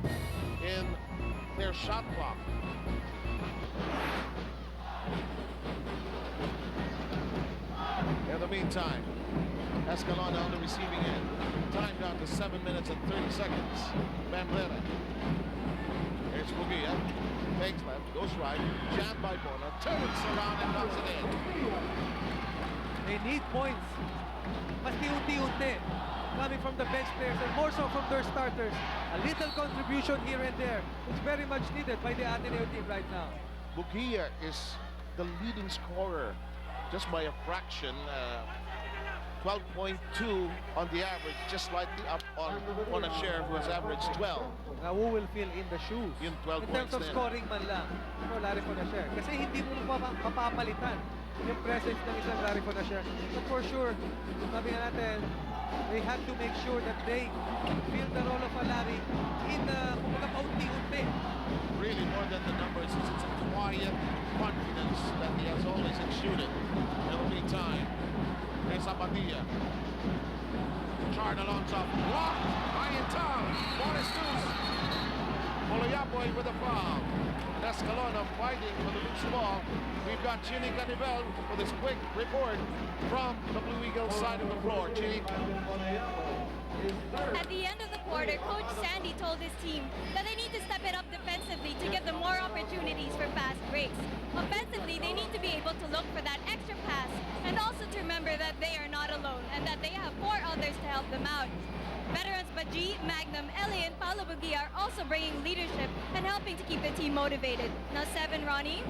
in their shot clock. In the meantime, Escalona on the receiving end. Time down to 7 minutes and 30 seconds. Membrere. Here's Bugia. Takes left, goes right, jammed by Bono, turns around and knocks it in. They need points. Pasti-unti-unti. Coming from the bench players and more so from their starters. A little contribution here and there. It's very much needed by the Ateneo team right now. Bugia is the leading scorer just by a fraction. 12.2 on the average, just slightly up on Fonacier, who has averaged 12. Now who will fill in the shoes? Yung 12 in terms points of din. scoring man lang for Larry Fonacier. Kasi hindi mo mapapalitan yung presence ng isang Larry Fonacier. But for sure, sabi nga natin, they have to make sure that they fill the role of a Larry in kumbaga paunti-unti. Really, more than the numbers, it's a quiet confidence that he has always exuded. In the meantime, there's Abadia. Chard Alonso, blocked by Intal. Ball is loose. Poloyapo with a foul. Escalona fighting for the loose ball. We've got Chini Canivel with his quick report from the Blue Eagles side of the floor. Chini. At the end of the quarter, Coach Sandy told his team that they need to step it up defensively to give them more opportunities for fast breaks. Offensively, they need to be able to look for that extra pass and also to remember that they are not alone and that they have 4 others to help them out. Veterans Baji, Magnum, Eli, and Paolo Bugia are also bringing leadership and helping to keep the team motivated. Now 7, Ronnie.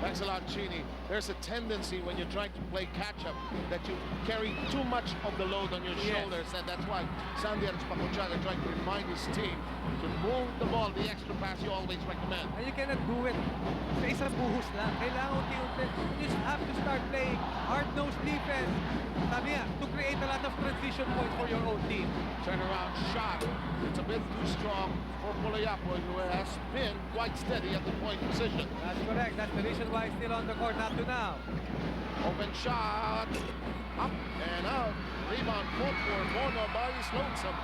Thanks a lot, Chini. There's a tendency when you're trying to play catch-up that you carry too much of the load on your shoulders, and that's why Sandy and Spakochaga are trying to remind his team to move the ball, the extra pass you always recommend. And you cannot do it sa isang buhos lang. Kailangan unti-unti. You just have to start playing hard-nosed defense. Sabi nga, to create a lot of transition points for your own team. Turnaround shot. It's a bit too strong for Poloyapo, who has been quite steady at the point position. That's correct. That's the reason why he's still on the court up to now. Open shot. Up and out. Rebound fought for Bono by his lonesome.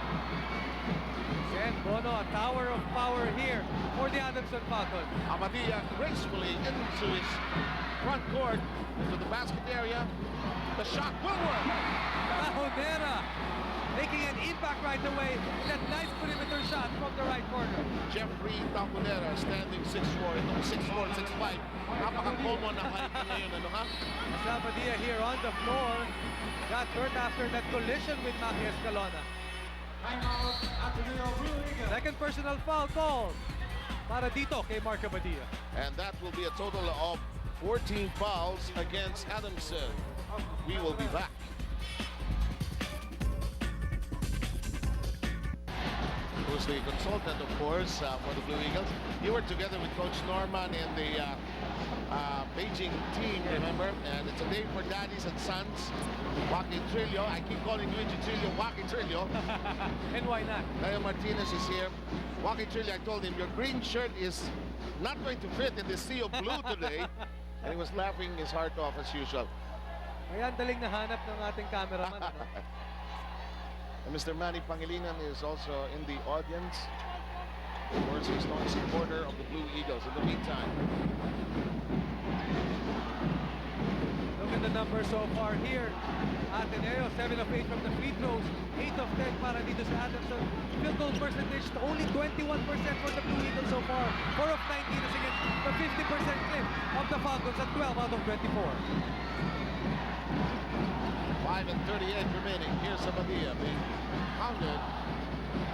Again, Bono, a tower of power here for the Adamson Falcons. Amadia gracefully into his front court, into the basket area. The shot will work. Tahonera making an impact right away with that nice perimeter shot from the right corner. Jeffrey Tahonera standing 6'4", itong 6'4", 6'5". Napaka-common na height na ngayon, ano ha? Sabadia here on the floor got hurt after that collision with Maki Escalona. Second personal foul called para dito kay Mark Abadia. And that will be a total of 14 fouls against Adamson. We will be back. Who's the consultant, of course, for the Blue Eagles. You were together with Coach Norman in the Beijing team, remember? And it's a day for daddies and sons. Joaquin Trillo. I keep calling Luigi Trillo Joaquin Trillo. And why not? Leo Martinez is here. Joaquin Trillo, I told him, your green shirt is not going to fit in the sea of blue today. And he was laughing his heart off as usual. Ayan, daling nahanap ng ating cameraman. Ano? And Mr. Manny Pangilinan is also in the audience. Of course, he's not a supporter of the Blue Eagles. In the meantime, Look at the numbers so far here. Ateneo, 7 of 8 from the free throws, 8 of 10 para dito sa Adamson. Field goal percentage, only 21% for the Blue Eagles so far. 4 of 19 is against the 50% clip of the Falcons at 12 out of 24. 5 and 38 remaining. Here's Abadia being pounded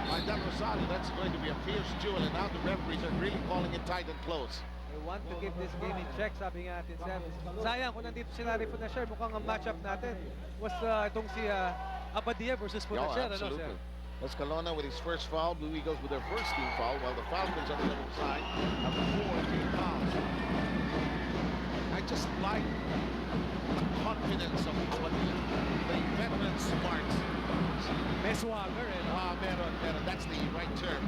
by Del Rosario. That's going to be a fierce duel, and now the referees are really calling it tight and close. They want to keep this game in check, sabi nga natin, Sam. Sayang kung nandito si Larry Fonacier, mukhang ang matchup natin was itong si Abadia versus Fonacier. Absolutely. Escalona with his first foul. Blue Eagles with their first team foul, while the Falcons on the other side have 4 team fouls. I just like the confidence of Abadia. The veteran smarts. May swagger, eh. Meron. That's the right term.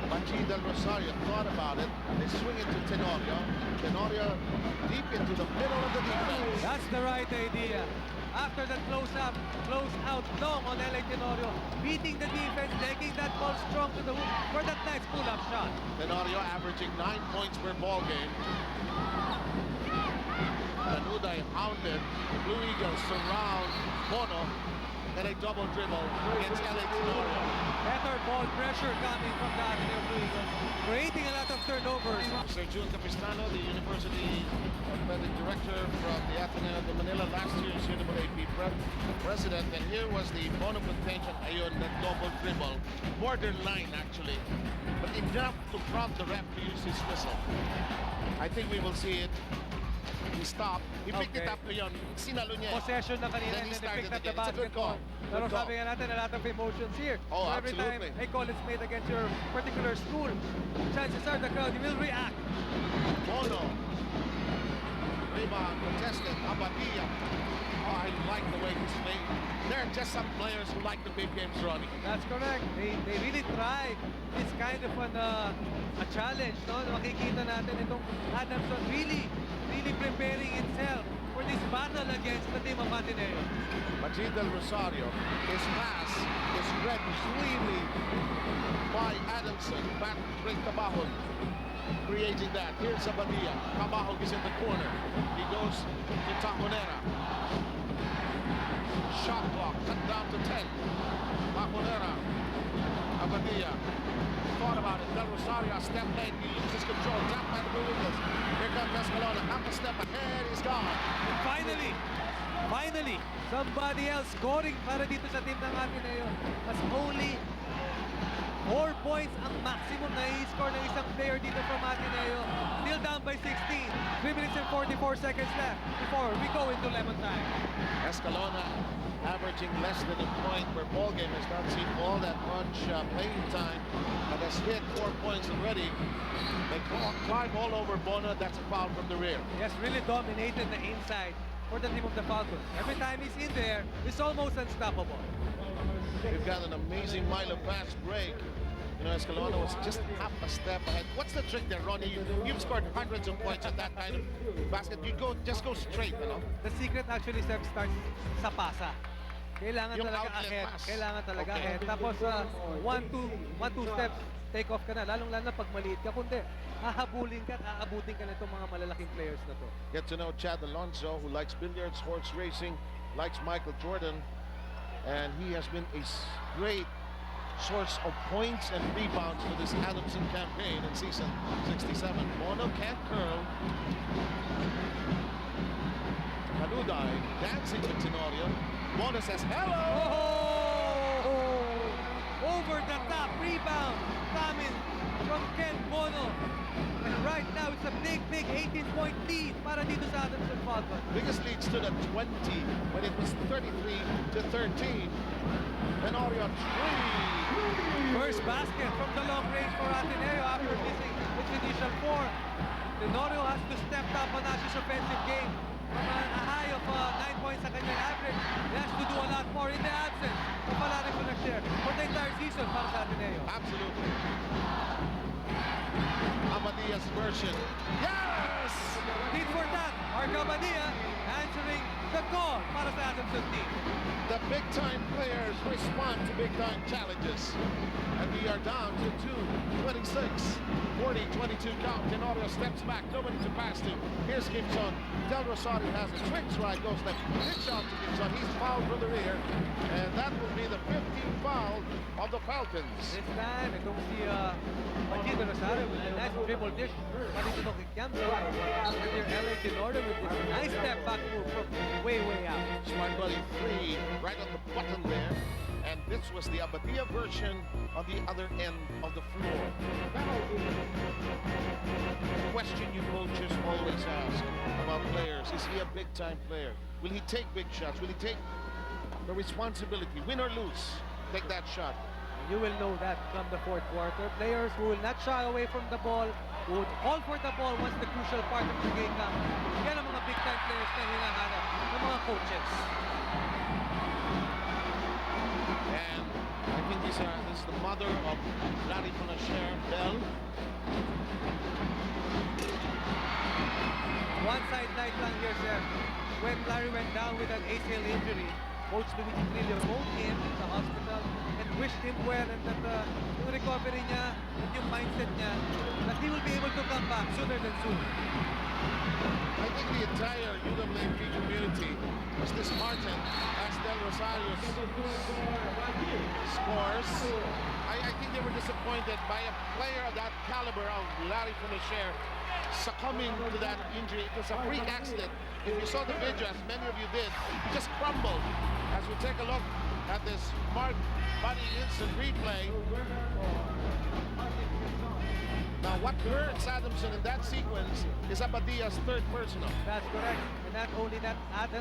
Machi Del Rosario thought about it. They swing it to Tenorio. Tenorio deep into the middle of the defense. That's the right idea. After that close out long on LA Tenorio, beating the defense, taking that ball strong to the hoop for that nice pull-up shot. Tenorio averaging 9 points per ball game. Tanuday hounded. The Blue Eagles surround Bono, and a double dribble against LA Tenorio. Better ball pressure coming from the Ateneo Blue Eagles, creating a lot of turnovers. Sir June Capistrano, the University Athletic Director from the Ateneo de Manila, last year's UAAP president, and here was the Bono contention. Ayun, that double dribble, borderline actually, but enough to prompt the ref to use his whistle. I think we will see it. He stopped. He picked it up ngayon. Sinalo niya. Possession na kanina, and then they picked up the basketball. Pero sabi nga natin, a lot of emotions here. Oh, so every absolutely. time a call is made against your particular school, chances are the crowd will react. Bono. Rebound contested. Abadia. Oh, I like the way he's playing. There are just some players who like the big games, Ronnie. That's correct. They really try this kind of a challenge. No? Makikita natin itong Adamson really preparing itself for this battle against the team of Ateneo. Majid Del Rosario, his pass is read cleanly by Adamson. Back break Cabahon, creating that. Here's Abadia. Cabahon is in the corner. He goes to Taconera. Shot clock cut down to 10. Taconera. Abadia. Thought about it. Del Rosario, a step late. He loses control. Tap by the Blue Eagles. Here comes Escalona. Half a step ahead. He's gone. And finally, somebody else scoring para dito sa team ng Ateneo. Mas only 4 points ang maximum na i-score ng isang player dito from Ateneo. Still down by 16. 3 minutes and 44 seconds left before we go into lemon time. Escalona averaging less than a point per ball game, has not seen all that much playing time, and has hit 4 points already. They climb all over Bono. That's a foul from the rear. He has really dominated the inside for the team of the Falcons. Every time he's in there, it's almost unstoppable. We've got an amazing Milo fast break. You know, Escalona was just half a step ahead. What's the trick there, Ronnie? You've scored hundreds of points at that kind of basket. You just go straight, you know? The secret actually starts sa pasa. Kailangan Yung talaga outlet ahead. pass. Kailangan talaga Okay. ahead. Tapos, 1-2 steps, take off ka na. Lalong-lalo na pag maliit ka. Kundi, hahabulin ka at aabutin ka na itong mga malalaking players na to. Get to know Chad Alonso, who likes billiards, horse racing, likes Michael Jordan, and he has been a great source of points and rebounds for this Adamson campaign in season 67. Bono can't curl. Tanuday dancing with Tenorio. Bono says hello. Oh! over the top rebound coming from Ken Bono. And right now, it's a big 18-point lead para dito sa Adamson Falcons. Biggest lead stood at 20 when it was 33-13. Tenorio 3. First basket from the long range for Ateneo after missing its initial 4. Tenorio has to step up on Ash's offensive game. From a high of 9 points sa kanyang average, he has to do a lot more in the absence of Larry Fonacier for the entire season para sa Ateneo. Absolutely. Amadia's version. Yes! Need for that, Arcabadia answering the call para sa Adamson team. The big-time players respond to big-time challenges. And we are down to 2:26. 40-22 count. Tenorio steps back. Nobody to pass to. Here's Gibson. Del Rosario has a swing strike. Goes left. Pitch out to Gibson. He's fouled from the rear. And that will be the 15th foul of the Falcons. This time, itong si Del Rosario with a nice dribble dish. Pati ito kay Kiamso. And your LA Tenorio with this nice step back move from way out. Smart buddy 3 right on the button there. And this was the Abadia version on the other end of the floor. The question you coaches always ask about players, is he a big-time player? Will he take big shots? Will he take the responsibility, win or lose? Take that shot. You will know that come the fourth quarter. Players who will not shy away from the ball, who would call for the ball once the crucial part of the game comes. Yan ang mga big-time players na hinahanap ng mga coaches. And I think this is the mother of Larry Fonacier, Bell. One side night lang here, sir. When Larry went down with an ACL injury, Coach Luigi Trillo phoned him to the hospital and wished him well, and that yung recovery niya and yung mindset niya, that he will be able to come back sooner than soon. I think the entire UWAP community was disheartened as Del Rosario scores. I think they were disappointed by a player of that caliber of Larry Fonacier succumbing to that injury. It was a freak accident. If you saw the video, as many of you did, he just crumbled. As we take a look at this Mark Buddy instant replay. Now, what hurts Adamson in that sequence is Abadia's third personal. That's correct. And not only that,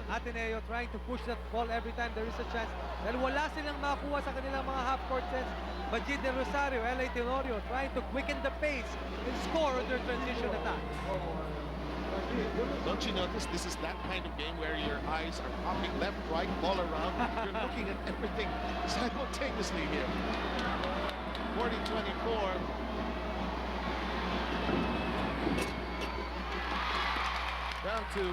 Ateneo trying to push that ball every time there is a chance. Dahil wala silang makakuha sa kanilang mga half-court sets. But Del Rosario, LA Tenorio trying to quicken the pace and score on their transition attack. Don't you notice this is that kind of game where your eyes are popping left, right, all around? You're looking at everything simultaneously here. 40-24. Down to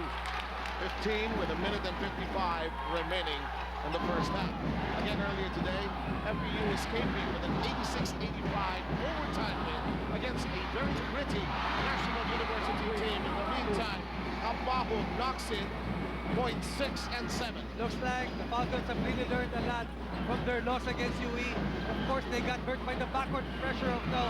15 with 1:55 remaining in the first half. Again, earlier today, FPU escaping with an 86-85 overtime win against a very gritty National University team. In the meantime, Abajo knocks in points 6 and 7. Looks like the Falcons have really learned a lot from their loss against UE. Of course, they got hurt by the backward pressure of the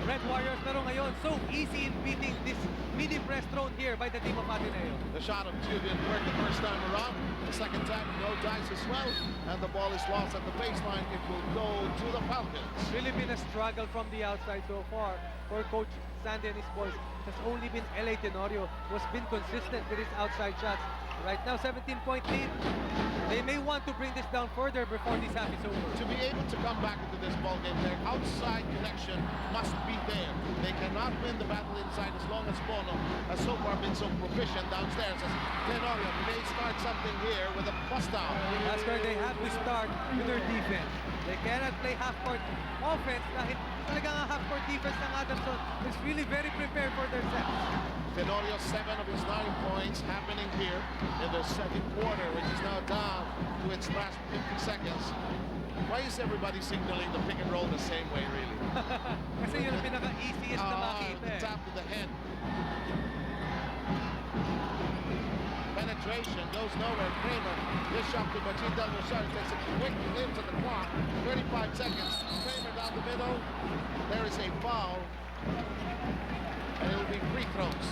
Red Warriors, pero ngayon, so easy in beating this mini press thrown here by the team of Ateneo. The shot of two didn't work the first time around. The second time, no dice as well. And the ball is lost at the baseline. It will go to the Falcons. It's really been a struggle from the outside so far for Coach Sandy and his boys. It has only been LA Tenorio who has been consistent with his outside shots. Right now, 17-point lead. They may want to bring this down further before this half is over. To be able to come back into this ball game, their outside connection must be there. They cannot win the battle inside as long as Bono has so far been so proficient downstairs. As Tenorio may start something here with a bust down. That's where they have to start with their defense. They cannot play half-court offense dahil talagang ang half-court defense ng Adamson is really very prepared for their sets. Tenorio, 7 of his 9 points happening here in the second quarter, which is now down to its last 50 seconds. Why is everybody signaling the pick and roll the same way, really? Kasi yun ang pinaka-easiest na makita The top to the head. Penetration goes nowhere. Kramer, this shot to Bajin Del Rosario takes a quick glimpse at the clock. 35 seconds. Kramer down the middle. There is a foul. And it will be free throws.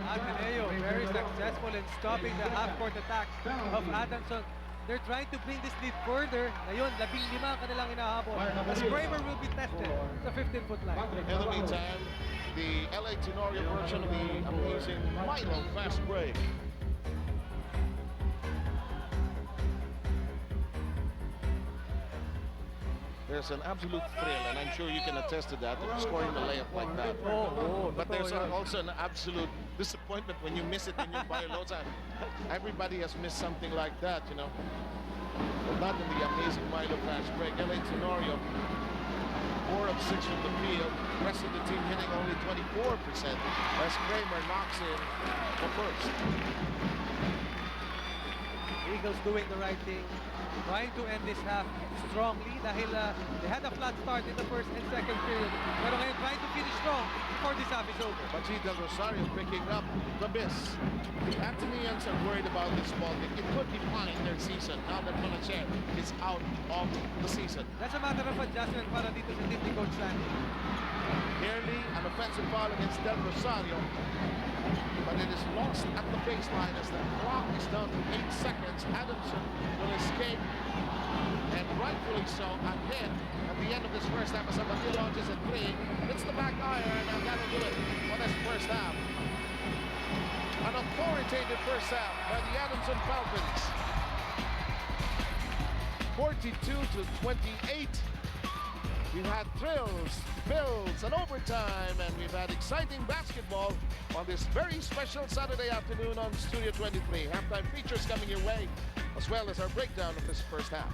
Ateneo very successful in stopping the half-court attacks of Adamson. they're trying to bring this lead further. Ngayon, 15 ang kanilang hinahabol. As Kramer will be tested sa 15-foot line. In the meantime, the LA Tenorio version of the amazing Milo fast break. There's an absolute thrill, and I'm sure you can attest to that, of scoring the layup like that. But there's also an absolute disappointment when you miss it in your buy low time. Everybody has missed something like that, you know. But not in the amazing Milo fast break. LA Tenorio, 4 of 6 from the field. The rest of the team hitting only 24%. As Kramer knocks in the first. Eagles doing the right thing, trying to end this half strongly dahil they had a flat start in the first and second period. Pero ngayon trying to finish strong before this half is over. But Del Rosario picking up the miss. The Ateneans are worried about this ball game. It could define their season now that Fonacier is out of the season. That's a matter of adjustment para dito sa team ni Coach Sandy. Nearly an offensive foul against Del Rosario, but it is lost at the baseline as the clock is down to 8 seconds. Adamson will escape, and rightfully so, ahead at the end of this first half. As Abadil launches at 3, it's the back iron, and that'll do it for this first half. An authoritative first half by the Adamson Falcons. 42-28. We've had thrills, bills, and overtime, and we've had exciting basketball on this very special Saturday afternoon on Studio 23. Halftime features coming your way, as well as our breakdown of this first half.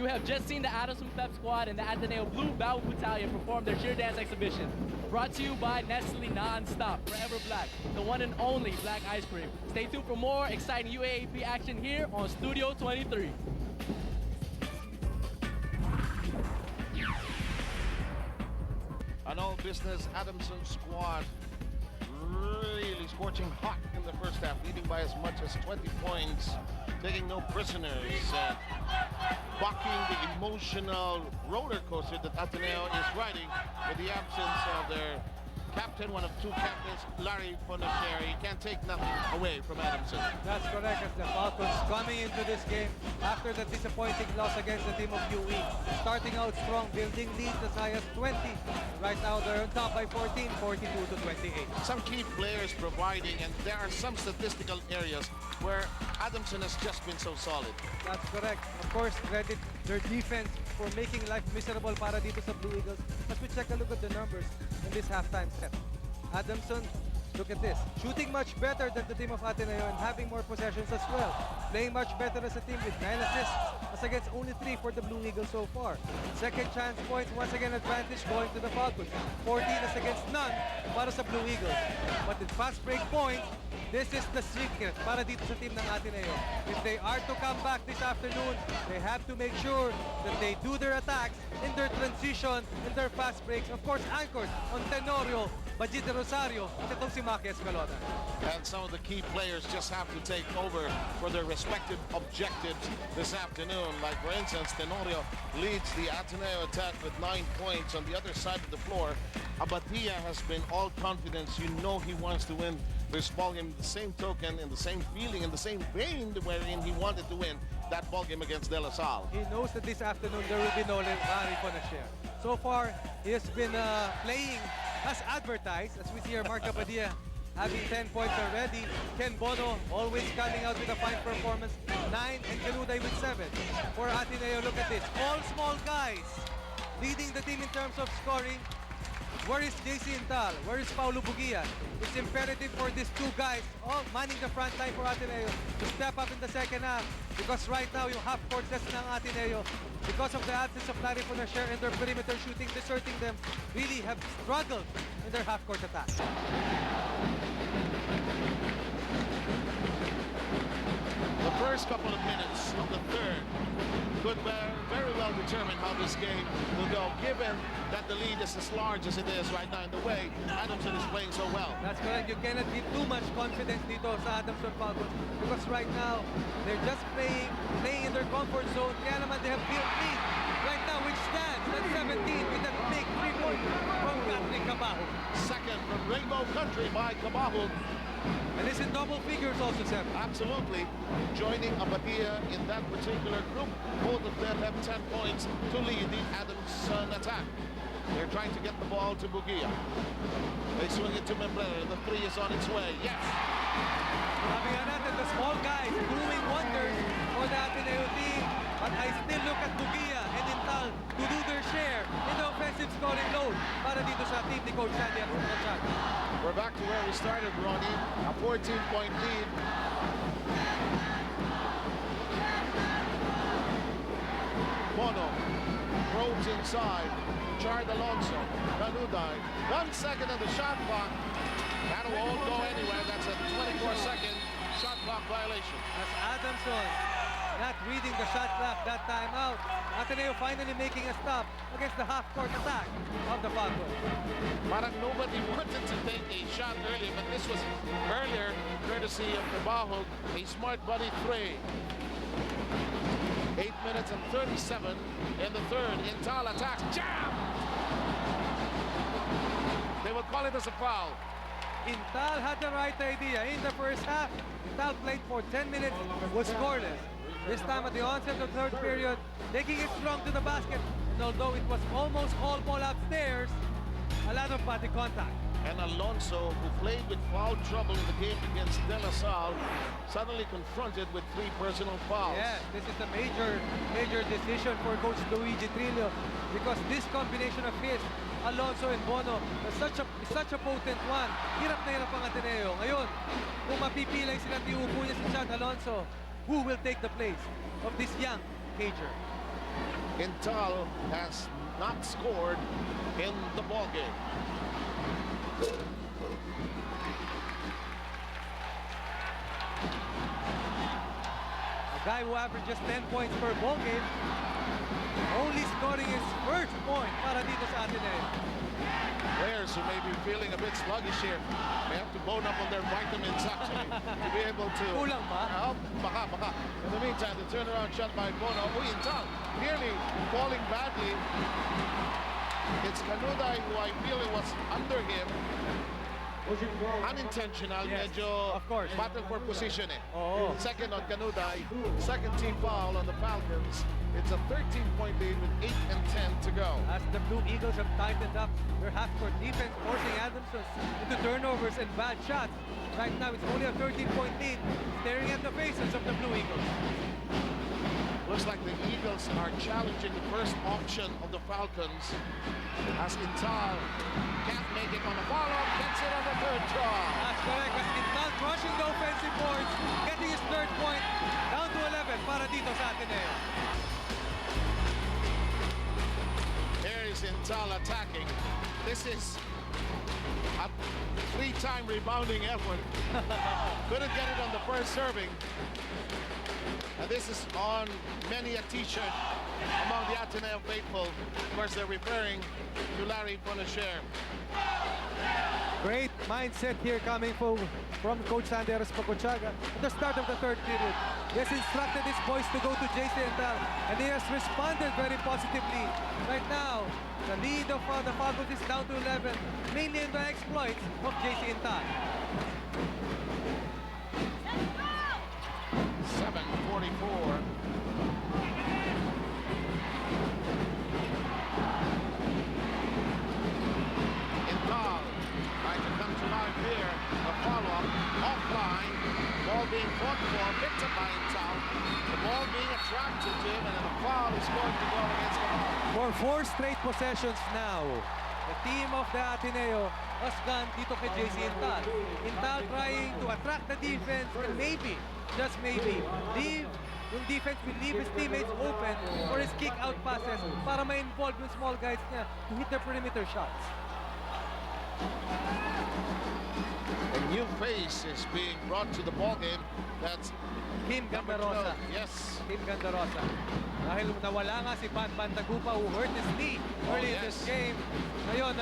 You have just seen the Adamson Pep Squad and the Ateneo Blue Bow Battalion perform their cheer dance exhibition. Brought to you by Nestle Non-Stop, Forever Black, the one and only black ice cream. Stay tuned for more exciting UAAP action here on Studio 23. An all-business Adamson squad really scorching hot in the first half, leading by as much as 20 points, taking no prisoners, bucking the emotional roller coaster that Ateneo is riding with the absence of their captain, one of two captains, Larry Fonacier. He can't take nothing away from Adamson. That's correct, as the Falcons coming into this game after the disappointing loss against the team of UE. Starting out strong, building leads as high as 20. Right now they're on top by 14, 42 to 28. Some key players providing, and there are some statistical areas where Adamson has just been so solid. That's correct. Of course, credit their defense for making life miserable para dito sa Blue Eagles. As we check a look at the numbers in this halftime set. Adamson, look at this. Shooting much better than the team of Ateneo and having more possessions as well. Playing much better as a team with 9 assists as against only 3 for the Blue Eagles so far. Second chance points, once again advantage going to the Falcons. 14 as against none para sa Blue Eagles. But in fast break points, this is the secret para dito sa team ng Ateneo. If they are to come back this afternoon, they have to make sure that they do their attacks in their transition, in their fast breaks. Of course, anchored on Tenorio, Bajita Rosario, at itong si Maki Escalona. And some of the key players just have to take over for their respective objectives this afternoon. Like, for instance, Tenorio leads the Ateneo attack with 9 points. On the other side of the floor, Abatia has been all confidence. You know he wants to win this ballgame. The same token, in the same feeling, in the same vein wherein he wanted to win that ballgame against De La Salle. He knows that this afternoon there will be no Larry Fonacier. So far, he has been playing as advertised. As we see here, Mark Abadia having 10 points already. Ken Bono always coming out with a fine performance. 9, and Canuday with 7. For Ateneo, look at this. All small guys leading the team in terms of scoring. Where is JC Intal? Where is Paulo Bugia? It's imperative for these two guys, all manning the front line for Ateneo, to step up in the second half. Because right now, yung half-court sets ng Ateneo, because of the absence of Larry Fonacier and their perimeter shooting, deserting them, really have struggled in their half-court attack. The first couple of minutes of the third could very well determine how this game will go, given that the lead is as large as it is right now in the way Adamson is playing so well. That's correct. You cannot give too much confidence dito sa Adamson Falcons because right now, they're just playing in their comfort zone. Kaya naman they have built lead right now, which stands at 17 with that big 3-pointer from Catherine Cabajo. Second from Rainbow Country by Cabajo. And it's in double figures also, Seb. Absolutely. Joining Abadia in that particular group. Both of them have 10 points to lead the Adamson attack. They're trying to get the ball to Bugia. They swing it to Membrera. The 3 is on its way. Yes! Sabi nga natin, the small guys doing wonders for the Ateneo team. But I still look at Bugia and Intal to do their share in the offensive scoring load para dito sa team ni Coach Sandy Archan. We're back to where we started, Ronnie. A 14-point lead. Bono probes inside. Chard Alonso. Canuday. 1 second on the shot clock. That'll all go anywhere. That's a 24-second shot clock violation. As Adamson not reading the shot clock that time out. Ateneo finally making a stop against the half-court attack of the Falcons. Parang nobody wanted to take a shot earlier, but this was earlier, courtesy of Cabajo, a smart buddy 3. 8 minutes and 37 in the third. Intal attacks. Jam! They will call it as a foul. Intal had the right idea. In the first half, Intal played for 10 minutes, was scoreless. This time at the onset of the third period, taking it strong to the basket. And although it was almost all ball upstairs, a lot of body contact. And Alonso, who played with foul trouble in the game against De La Salle, suddenly confronted with 3 personal fouls. Yeah, this is a major decision for Coach Luigi Trillo because this combination of his, Alonso and Bono, is such a potent one. Hirap na hirap ang Ateneo. Ngayon, kung mapipilay sila tiupo niya si Chad Alonso, who will take the place of this young Cager? Intal has not scored in the ballgame. A guy who averages 10 points per ball game, only scoring his first point para dito sa Ateneo. Players who may be feeling a bit sluggish here may have to bone up on their vitamins actually to be able to... Kulang ba? Baka. In the meantime, the turnaround shot by Bono. Intal nearly falling badly. It's Canuday who I feel was under him. unintentional, Yes, medyo of course. battle for position eh. Oo. Second on Canuday, second team foul on the Falcons. It's a 13-point lead with 8 and 10 to go. As the Blue Eagles have tightened up their half-court defense, forcing Adamson into turnovers and bad shots. Right now, it's only a 13-point lead, staring at the faces of the Blue Eagles. Looks like the Eagles are challenging the first option of the Falcons as Intal can't make it on the follow-up, gets it on the third try. That's correct. As Intal crushing the offensive boards, getting his third point, down to 11 para dito sa Ateneo. Here is Intal attacking. This is a three-time rebounding effort. Couldn't get it on the first serving. And this is on many a t-shirt among the Ateneo faithful. Of course, they're referring to Larry Fonacier. Great mindset here coming from Coach Sanderos Pacochaga at the start of the third period. He has instructed his boys to go to JC Intal, and he has responded very positively. Right now, the lead of the Falcons is down to 11, mainly in the exploits of JC Intal. 7:44. Intal trying to come to life here. A follow-up, offline. Ball being fought for, picked up by Intal. The ball being attracted to him, and then the foul is going to go against the ball. For 4 straight possessions now, the team of the Ateneo has gone dito kay JC Intal. Intal trying to attract the defense and maybe, just maybe, leave yung defense will leave his teammates open for his kick-out passes para ma-involve yung small guys niya to hit the perimeter shots. A new face is being brought to the ball game. That's Kim number Gandarosa. 12. Yes. Kim Gandarosa. Dahil nawala nga si Ban Tagupa who hurt his knee early in this game. Ngayon,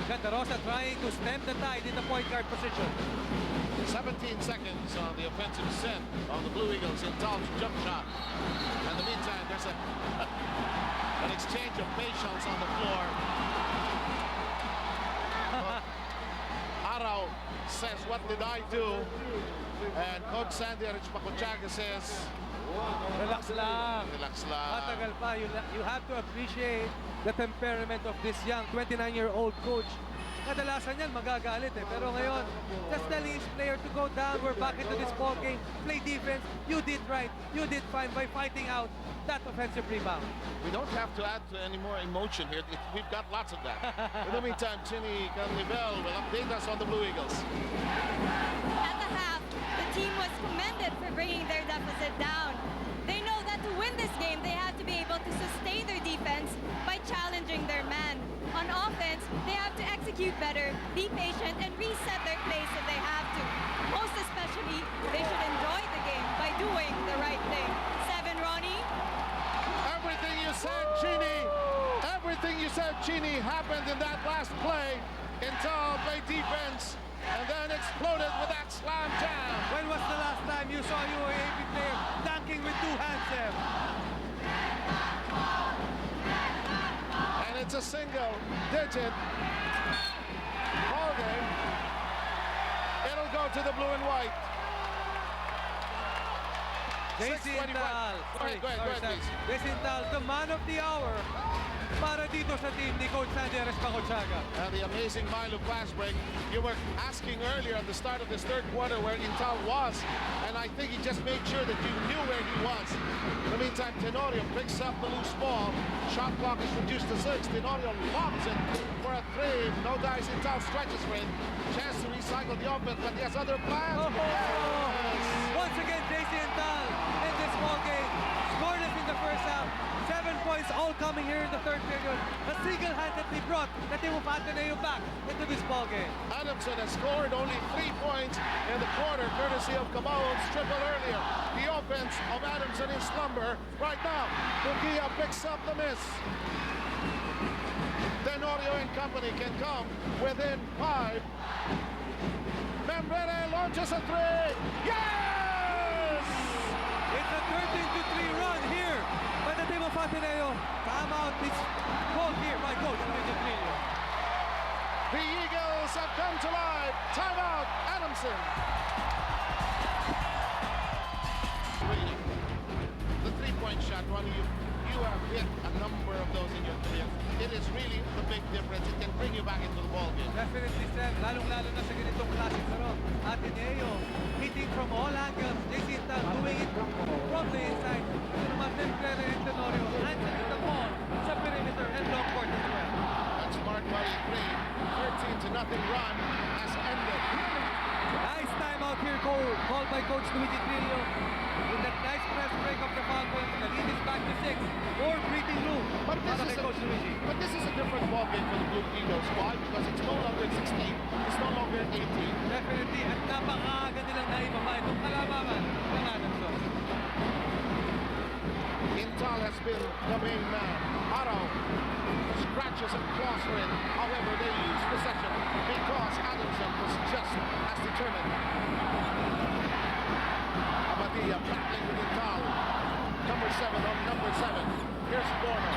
Gandarosa trying to stem the tide in the point guard position. 17 seconds on the offensive set on the Blue Eagles in Tom's jump shot. In the meantime, there's an exchange of facials on the floor. Arau says, "What did I do?" And Coach Sanderos Pacochaga says, Relax lang. "Relax lang." Matagal pa. You have to appreciate the temperament of this young 29-year-old coach. Kadalasan yan magagalit eh. Pero ngayon, just telling his player to go down. We're back into this ball game. Play defense. You did right. You did fine by fighting out that offensive rebound. We don't have to add to any more emotion here. We've got lots of that. In the meantime, Chini Canlivel will update us on the Blue Eagles. At the half, the team was commended for bringing their deficit down. They know that to win this game, they have to be able to sustain their defense by challenging their man. On offense, they have to execute better, be patient, and reset their plays if they have to. Most especially, they should enjoy the game by doing the right thing. 7, Ronnie. Everything you said, Chini, happened in that last play. Intal played defense and then exploded with that slam jam. When was the last time you saw a UAAP player dunking with 2 hands there? And it's a single-digit ball game. It'll go to the blue and white. JC Intal. Go ahead, please. JC Intal, the man of the hour para dito sa team ni Coach Sanderos Pacochaga. And the amazing Milo flash break. You were asking earlier at the start of this third quarter where Intal was, and I think he just made sure that you knew where he was. In the meantime, Tenorio picks up the loose ball. Shot clock is reduced to 6. Tenorio lobs it for a 3. No dice. Intal stretches for it. Chance to recycle the offense, but he has other plans. Oh, Yes. once again, JC Intal in this ball game. Scoreless in the first half. 7 points all coming here in the third period. A single-handedly brought the team of Ateneo back into this ball game. Adamson has scored only 3 points in the quarter, courtesy of Caballo's triple earlier. The offense of Adamson in slumber right now. Bugia picks up the miss. Tenorio and company can come within 5. Membrere launches a 3. Yes! It's a 13-3 run here by the team of Ateneo. Timeout is called here by Coach Tenorio. The Eagles have come to life. Timeout, Adamson. Really, the three-point shot, Ronnie, you have hit a number of those in your career. It is really the big difference. It can bring you back into the ball game. Definitely, Seth. Lalong-lalo na sa ganitong klaseng laro. Ateneo, hitting from all angles. JC doing it from the inside. Ito naman, Tenorio and Tenorio. Answering the ball sa perimeter and long court as well. That smart body three, 13-0 run has ended. Nice timeout here called by Coach Luigi Trillo. With that nice press break of the Falcons, the lead is back to 6. More breathing room But para kay Coach Luigi. this is a different ball game for the Blue Eagles. Why? Because it's no longer 16. It's no longer 18. Definitely, at napakaaga nilang naibaba itong kalamangan ng Adamson. Intal has been the main man. Araw scratches and claws for it. However, they use possession because Adamson was just as determined. Abadia battling with Intal. Number 7 on number 7. Here's Bono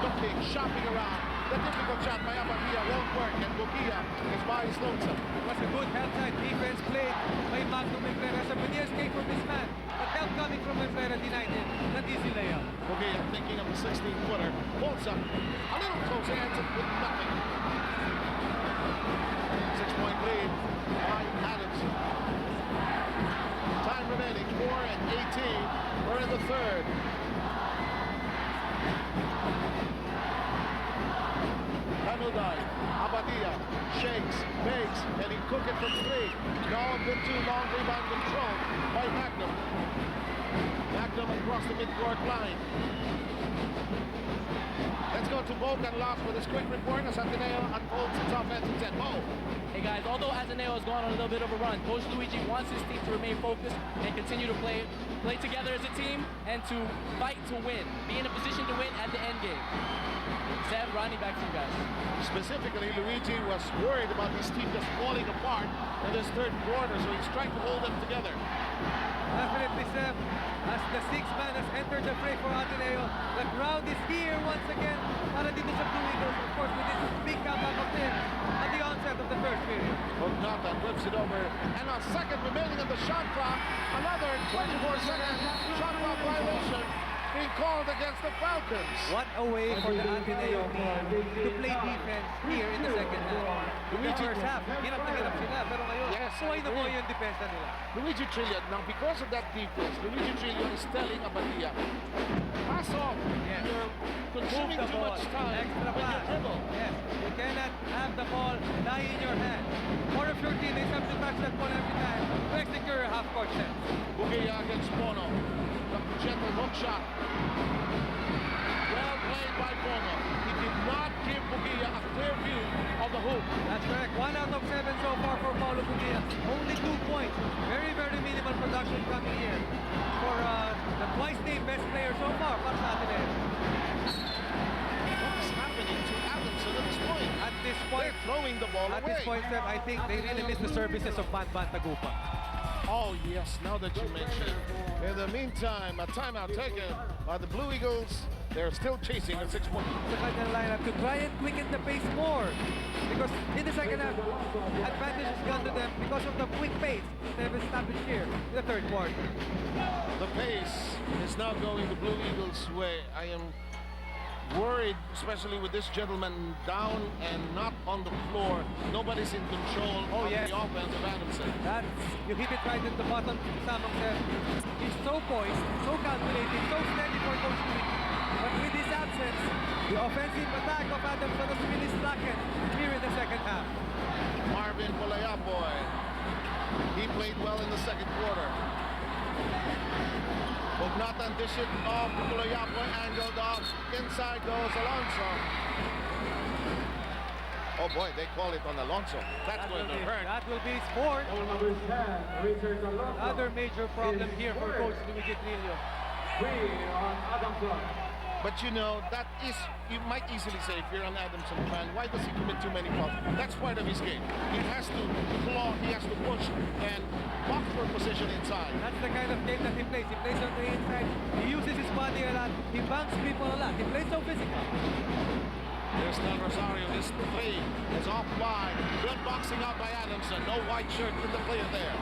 looking, shopping around. The difficult shot by Abadia won't work, and Bukia is by his lonesome. It was a good halftime defense played by Magno Membrera. Sabania escaped from this man, but help coming from Membrera denied him. Not easy layup. Bukia thinking of the 16-footer. Pulls up. A little closer, ends up with nothing. 6-point lead by Adamson. Time remaining, 4:18. We're in the third. Hanudai, Abadia, shakes, makes, and he cook it from 3. No, a bit too long, rebound control by Magnum. Magnum across the midcourt line. Let's go to Bogan Loss with his quick report as Ateneo unfolds its offensive set. Bo. Hey guys, although Ateneo has gone on a little bit of a run, Coach Luigi wants his team to remain focused and continue to play together as a team and to fight to win, be in a position to win at the end game. Zeb, Ronnie, back to you guys. Specifically, Luigi was worried about his team just falling apart in this third quarter, so he's trying to hold them together. Definitely, Seth. As the 6th man has entered the fray for Ateneo, the crowd is here once again para dito sa Blue Eagles. Of course, with this big comeback of 10 at the onset of the first period. Ognata whips it over, and a second remaining on the shot clock. Another 24-second shot clock violation being called against the Falcons. What a way for the Ateneo team to play defense here in the second half. In the first half, hirap na hirap sila, pero ngayon, Yes, buhay na I agree. buhay yung depensa nila. Luigi Trillo, now because of that defense, Luigi Trillo is telling Abadia, pass off. Yes. You're consuming Move the too ball. much time Extra when you pass. dribble. Yes, you cannot have the ball die in your hand. More of your teammates have to touch that ball every time to execute your half-court set. Bugia against Bono. The gentle hook shot. Well played by Bono. He did not give Bugia a clear view of the hoop. That's correct. 1 out of 7 so far for Paulo Bugia. Only 2 points. Very, very minimal production coming here for the twice-named best player so far para sa Ateneo. What is happening to Adamson at this point? At this point, They're throwing the ball At away. this point, Seth, I think they really miss the services of Banban Tagupa. Oh, yes, now that you mention it. In the meantime, a timeout taken by the Blue Eagles. They're still chasing a 6-point. The kanyang lineup to try and quicken the pace more. Because in the second half, advantage has gone to them because of the quick pace they've established here in the third quarter. The pace is now going the Blue Eagles' way. I am worried, especially with this gentleman down and not on the floor. Nobody's in control of yes. the offense of Adamson. That's, you hit it right at the bottom, Samang said. He's so poised, so calculated, so steady for Coach Luigi. But with his absence, the offensive attack of Adamson has really slackened here in the second half. Marvin Pulayapoy. He played well in the second quarter. Bognatan dish it off. Pulayapoy angled off. Inside goes Alonso. Oh boy, they call it on Alonso. That's going to hurt. That will be sport. Another major problem here for Coach Luigi Trillo. But you know, that is, you might easily say, if you're an Adamson fan, why does he commit too many fouls? That's part of his game. He has to claw, he has to push, and box for position inside. That's the kind of game that he plays. He plays on the inside. He uses his body a lot. He bangs people a lot. He plays so physical. There's Del Rosario. This three is offline. Good boxing out by Adamson. No white shirt in the clear there.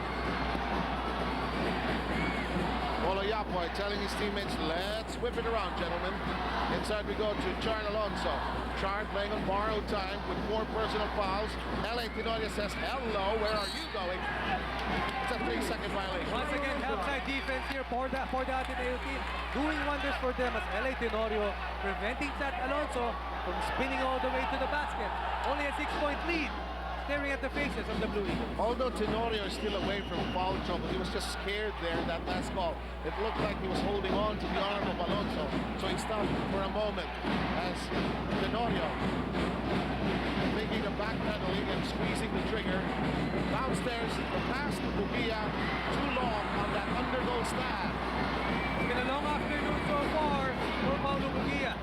Oloyapoy telling his teammates, let's whip it around, gentlemen. Inside we go to Char Alonso. Char playing on borrowed time with 4 personal fouls. Tenorio says, hello, where are you going? It's a 3-second violation. Once again, outside defense here for the Ateneo team. Doing wonders for them as Tenorio preventing Chat Alonso from spinning all the way to the basket. Only a 6-point lead. Staring at the faces of the Blue Eagles. Although Tenorio is still away from foul trouble, he was just scared there that last call. It looked like he was holding on to the arm of Alonso, so he stopped for a moment as Tenorio making a backpedaling and squeezing the trigger. Downstairs, the pass to Bugia, too long on that undergo stab. It's been a long afternoon so far for Paulo Bugia.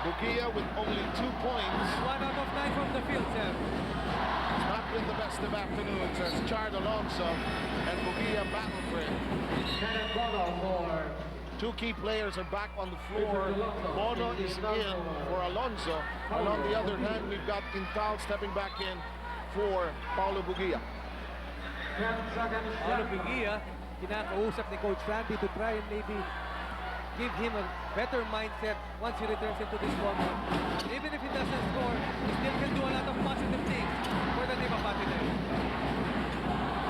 Bugia with only 2 points. 1 out of 9 from the field, Sam. It's not been the best of afternoons as Chard Alonso and Bugia battle for it. 2 key players are back on the floor. Bono is in for Alonso. And on the other hand, we've got Quintal stepping back in for Paulo Bugia. Paulo Bugia, kinakausap ni Coach Randy to try and maybe give him a better mindset once he returns into this format. And even if he doesn't score, he still can do a lot of positive things for the team of Ateneo.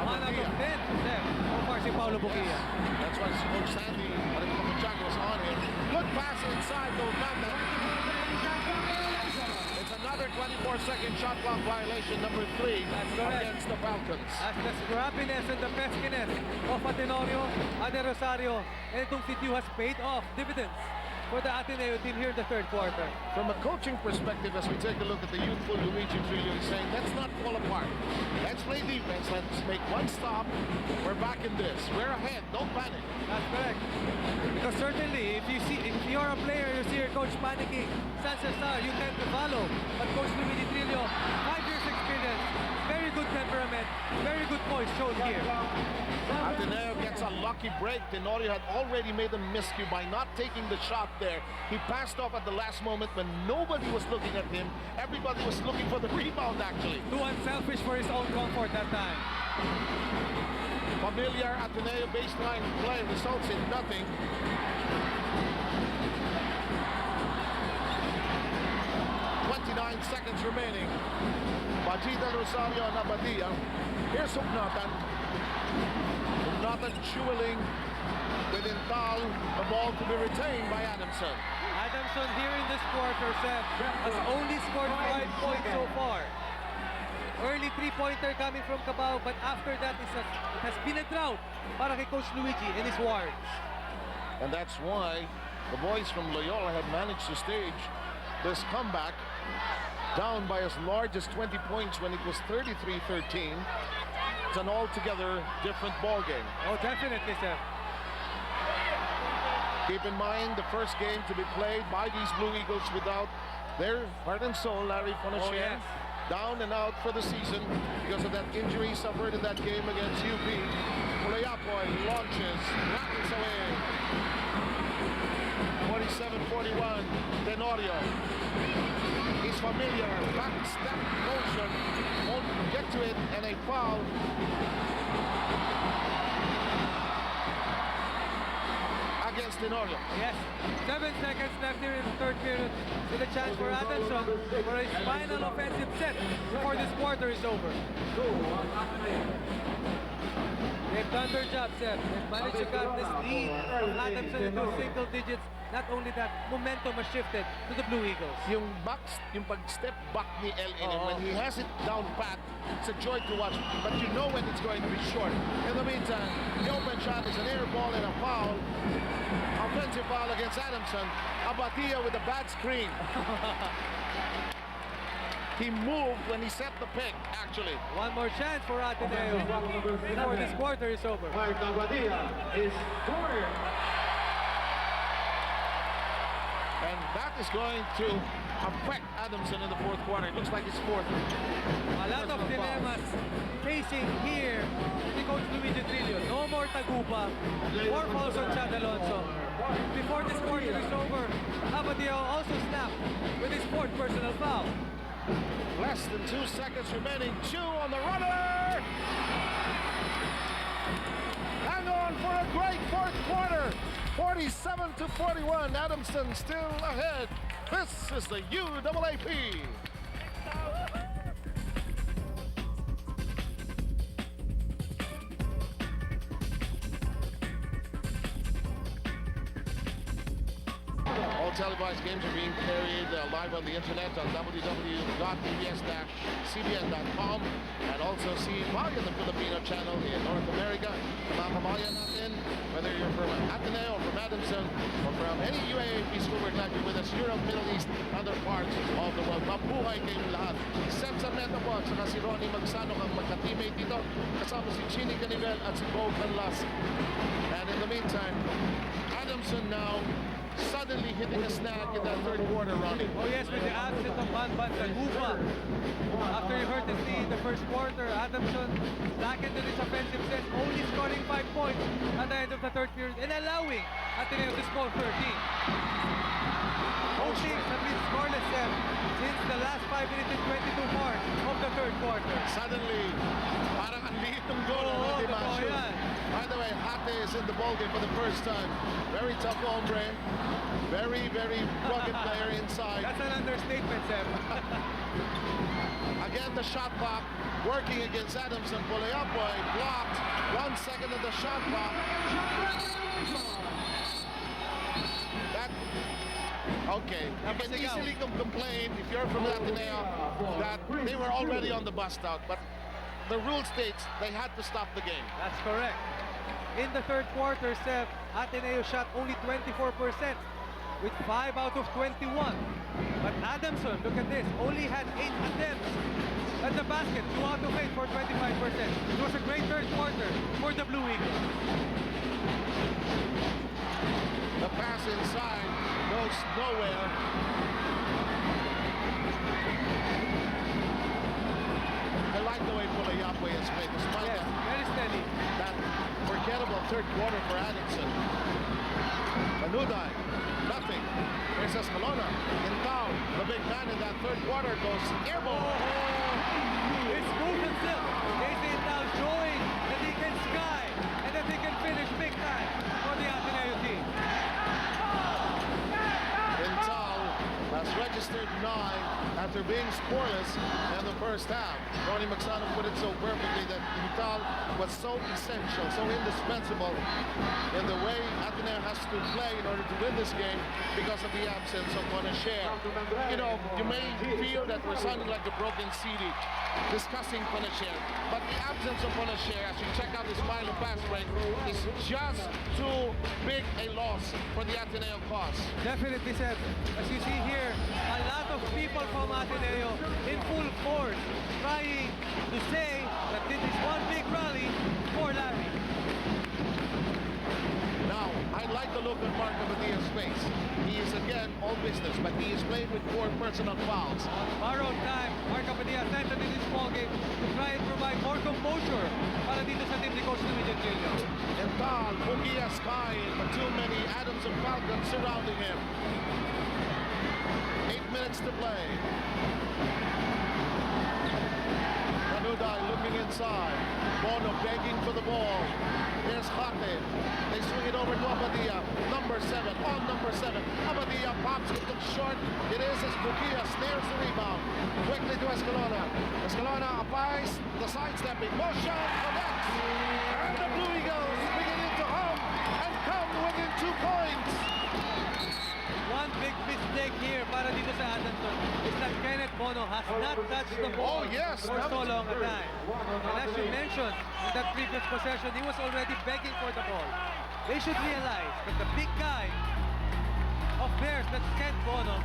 1 out of 10 for them. So far si Paulo Bugia. That's why Coach Sandy was on him. Good pass inside though, Manda. It's another 24-second shot clock violation, number 3 against the Falcons. As the scrappiness and the peskiness of Tenorio, Ade Rosario, and itong CTU has paid off dividends for the Ateneo team here in the 3rd quarter. From a coaching perspective, as we take a look at the youthful Luigi Trillo, he's saying, let's not fall apart. Let's play defense. Let's make 1 stop. We're back in this. We're ahead. Don't panic. That's correct. Because certainly, if you're a player, you see your coach panicking, chances are you tend to follow. But Coach Luigi Trillo, 5 years experience, very good temperament, very good poise shown here. Ateneo gets a lucky break. Tenorio had already made a miscue by not taking the shot there. He passed off at the last moment when nobody was looking at him. Everybody was looking for the rebound, actually. Too unselfish for his own comfort that time. Familiar Ateneo baseline play results in nothing. Seconds remaining. Batida, Rosario, and Abadia. Here's Hugnatan. Hugnatan dueling with Intal. The ball to be retained by Adamson. Adamson here in this quarter, Seth, has only scored 5 points so far. Early 3-pointer coming from Cabao, but after that it has been a drought para kay Coach Luigi and his Wards. And that's why the boys from Loyola have managed to stage this comeback, down by as large as 20 points when it was 33-13. It's an altogether different ball game. Oh, definitely, Seth. Keep in mind the first game to be played by these Blue Eagles without their heart and soul, Larry Fonacier. Oh, yes. Down and out for the season because of that injury suffered in that game against UP. Oloyapoy launches, rattles away. 47-41, Tenorio. He's familiar, back step motion, won't get to it, and a foul. Against Tenorio. Yes, 7 seconds left here in the 3rd period with a chance for Adamson for his final offensive set before this quarter is over. They've done their job, Seth. They've managed to cut this lead from Adamson into single digits. Not only that, momentum has shifted to the Blue Eagles. Yung pag-step back ni LN, when he has it down pat, it's a joy to watch, but you know when it's going to be short. In the meantime, the open shot is an air ball and a foul. Offensive foul against Adamson. Abatia with a bad screen. He moved when he set the pick, actually. One more chance for Ateneo before this quarter is over. And that is going to affect Adamson in the 4th quarter. It looks like it's 4th. A lot of dilemmas facing here the Coach Luigi Trillo. No more for Tagupa. 4 fouls on Chad Alonso. Before this quarter is over, Ateneo also snapped with his 4th personal foul. Less than 2 seconds remaining. Chu on the runner. Hang on for a great 4th quarter. 47-41. Adamson still ahead. This is the UAAP. All televised games are being carried live on the internet on www.pbs-cbn.com and also see Bayan, the Filipino channel in North America. Mga kabayan natin, whether you're from Ateneo or from Adamson or from any UAAP school, we're glad you're with us. Europe, Middle East, other parts of the world. Mabuhay kayong lahat. S67 po at saka si Ronnie Magsano ang magka-teammate dito. Kasama si Chini Canivel at si Bo Canlas. And in the meantime, Adamson now suddenly hitting a snag in that 3rd quarter, Ronnie. Oh yes, with the absence of Banban Tagupa. After he hurt his knee in the 1st quarter, Adamson back into this offensive set, only scoring 5 points at the end of the 3rd period and allowing Ateneo to score 13. Both teams have been scoreless since the last 5 minutes and 22 parts of the 3rd quarter. Suddenly, parang ang liit ng goal ng Dimasio. By the way, Hate is in the ballgame for the first time. Very tough hombre. Very, very rugged player inside. That's an understatement, Seb. Again, the shot clock working against Adamson. Puleapoy blocked. 1 second of the shot clock. Okay, you can easily complain if you're from Ateneo that they were already on the bust out, but the rule states they had to stop the game. That's correct. In the 3rd quarter, Seb, Ateneo shot only 24% with 5 out of 21. But Adamson, look at this, only had 8 attempts at the basket, 2 out of 8 for 25%. It was a great 3rd quarter for the Blue Eagles. The pass inside goes nowhere. I like the way Puleapoy has played, despite very steady. that forgettable 3rd quarter for Adamson. Manudai, nothing. Here's Escalona in town. The big man in that 3rd quarter goes airborne. It's smooth and silk. Casey now showing that he can sky and that he can finish big time for the Ateneo team. Intal has registered 9 after being scoreless in the 1st half. Ronnie Magsano put it so perfectly that Intal was so essential, so indispensable in the way Ateneo has to play in order to win this game because of the absence of Fonacier. You know, you may feel that we're sounding like a broken CD discussing Fonacier, but the absence of Fonacier, as you check out his final pass rate, is just too big a loss for the Ateneo cause. Definitely, Seb. As you see here, a lot of people from Ateneo in full force trying to say that this is one big rally for Larry. Now, I like the look of Mark Abadia's face. He is again all business, but he is playing with 4 personal fouls. Borrowed time, Mark Abadia entered in this ballgame to try and provide more composure para dito sa team ni Coach Luis Gilio. Ental, Bugia Sky, but too many Adamson Falcons surrounding him. 8 minutes to play. Manudai looking inside. Bono begging for the ball. Here's Hate. They swing it over to Abadia. Number 7, on number 7. Abadia pops it to short. It is as Bugia snares the rebound. Quickly to Escalona. Escalona applies the sidestepping motion. Connects. And the Blue Eagles beginning to hum and come within 2 points. One big mistake here para dito sa Adamson is that Kenneth Bono has not touched the ball for so long a time. And as you mentioned, in that previous possession, he was already begging for the ball. They should realize that the big guy of theirs, that's Kenneth Bono,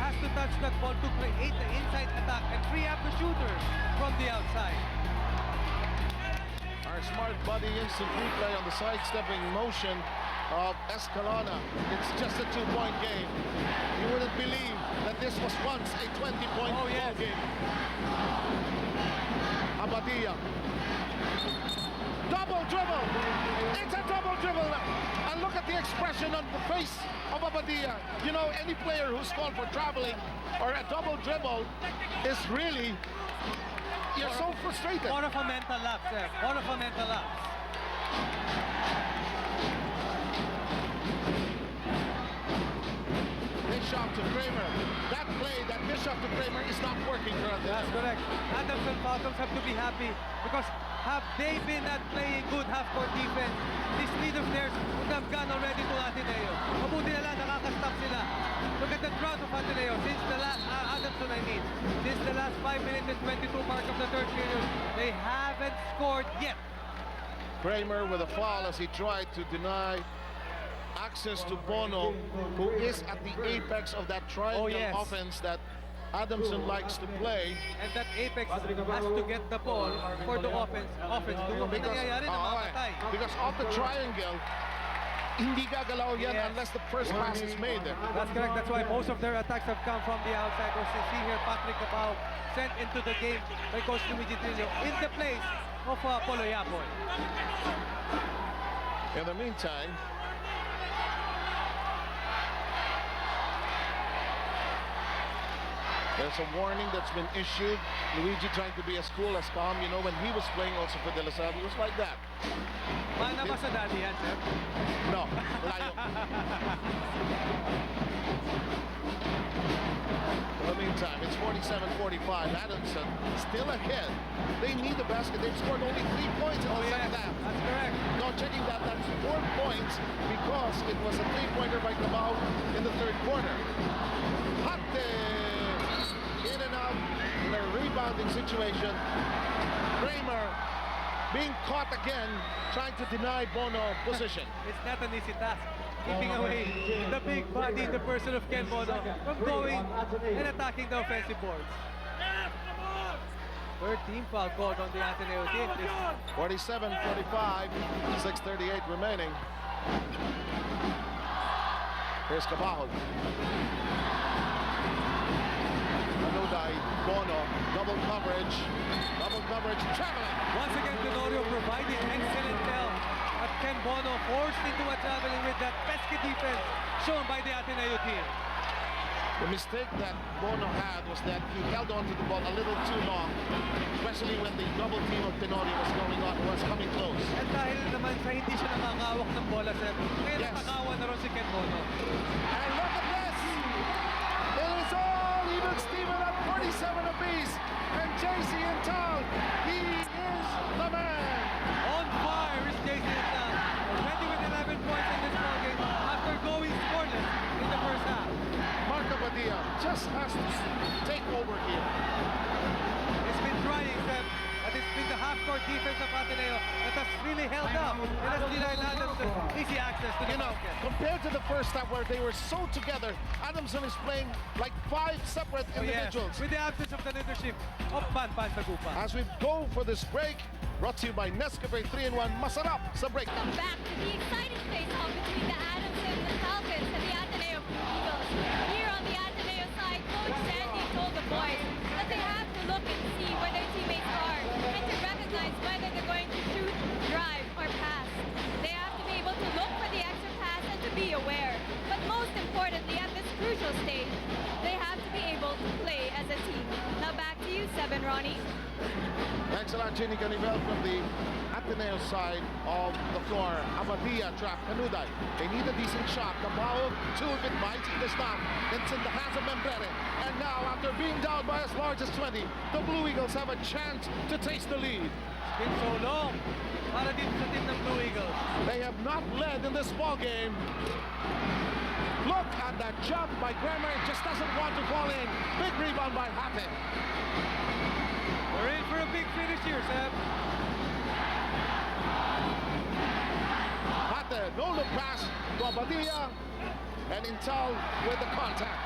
has to touch that ball to create the inside attack and free up the shooters from the outside. Our smart buddy instant replay on the sidestepping motion of Escalona. It's just a 2-point game. You wouldn't believe that this was once a 20-point ball game. Abadia. Double double dribble. It's a double dribble. And look at the expression on the face of Abadia. You know, any player who's called for traveling or a double dribble is really, you're so frustrated. More of a mental lapse, sir. More of a mental lapse. Bishop to Kramer. That play, that Bishop to Kramer is not working for us. That's correct. Adamson Falcons have to be happy because have they been not playing good half-court defense, this lead of theirs would have gone already to Ateneo. Mabuti na lang, nakaka-stop sila. Look at the drought of Ateneo since the last, Adamson I mean, since the last 5 minutes and 22 mark of the third period, they haven't scored yet. Kramer with a foul as he tried to deny access to Bono, who is at the apex of that triangle offense that Adamson likes to play. And that apex has to get the ball for the offense to because of the triangle, hindi gagalaw yan unless the first pass is made. That's correct. That's why most of their attacks have come from the outside. As you see here, Patrick Cabao sent into the game by Coach Luigi Trillo in the place of Polo Yapoy. In the meantime, there's a warning that's been issued. Luigi trying to be as cool as calm. You know, when he was playing also for De La Salle, he was like that. Mana ba sa daddy yan, sir? No, layo. In the meantime, it's 47-45. Adamson still ahead. They need the basket. They've scored only 3 points in the second half. That's correct. No, checking that, that's 4 points because it was a 3-pointer by Cabao in the third quarter. In and out in a rebounding situation. Kramer being caught again, trying to deny Bono position. It's not an easy task. Keeping away the big body in the person of Ken Bono from going and attacking the offensive boards. Third team foul called on the Ateneo team. 47-45, 6:38 remaining. Here's Cabao. Bono, double coverage, traveling. Once again, Tenorio providing excellent help at Ken Bono, forced into a traveling with that pesky defense shown by the Ateneo team. The mistake that Bono had was that he held on to the ball a little too long, especially when the double team of Tenorio was coming close. At dahil naman sa hindi siya nakakawak ng bola, sir, kaya nakakawa na rin si Ken Bono. And look at this! It is all even Steven at 47 apiece. And JC in town, he is the man. On fire is JC in town. Already with 11 points in this ballgame after going scoreless in the first half. Marco Padilla just has to take over here. He's been trying, Seb, but it's been the half-court defense of Ateneo that has really held up and has denied Adamson easy access to the basket. Compared to the first half where they were so together, Adamson is playing like 5 separate individuals. With the absence of the leadership of Pan Sagupa. As we go for this break, brought to you by Nescafe 3-in-1, masarap sa break. Back to the exciting face-off between the Adamson Falcons and the Ateneo Eagles. Here on the Ateneo side, Coach Sandy told the boys that they have to look and see where their teammates are and to recognize whether they're going to shoot, drive, or pass. They have to be able to look for the extra pass and to be aware. But most importantly, at this crucial stage, they have to be able to play as a team. Now back to you, Seven Ronnie. Thanks a lot, Jenny Canivel from the Ateneo side of the floor. Abadia trap, Canuday. They need a decent shot. Cabao, 2 if it bites, it does not. It's in the hands of Membrere. And now, after being down by as large as 20, the Blue Eagles have a chance to taste the lead. It's been so long para dito sa team ng Blue Eagles. They have not led in this ball game. Look at that jump by Kramer. It just doesn't want to fall in. Big rebound by Hate. We're in for a big finish here, Sam. Hate, no look pass to Abadia. And Intal with the contact.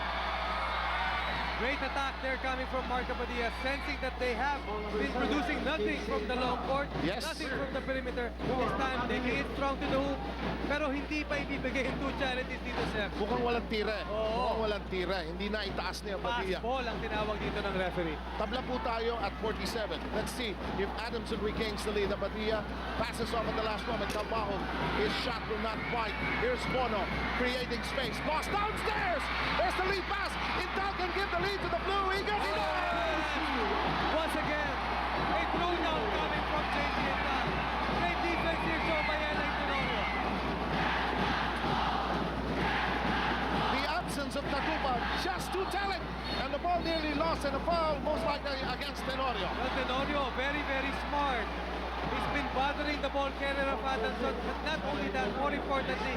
Great attack there coming from Mark Abadia, sensing that they have been producing nothing from the long court, Yes. nothing from the perimeter. This time, taking it strong to the hoop, pero hindi pa ibibigay yung 2 charities dito, Sir. Mukhang walang tira. Oo. Mukhang walang tira. Hindi na itaas ni Pass Abadia. ball ang tinawag dito ng referee. Tabla po tayo at 47. Let's see if Adamson regains the lead. Abadia passes off at the last moment. Calbajo, his shot will not bite. Here's Bono creating space. Lost downstairs. There's the lead pass. Intal can give the lead to the Blue Eagles. He does! Once again, a throwdown coming from JT Intal. Great defense here shown by LA Tenorio. The absence of Taguba just too telling. And the ball nearly lost in a foul, most likely against Tenorio. Well, Tenorio, very, very smart. He's been bothering the ball carrier of Adamson, but not only that, more importantly,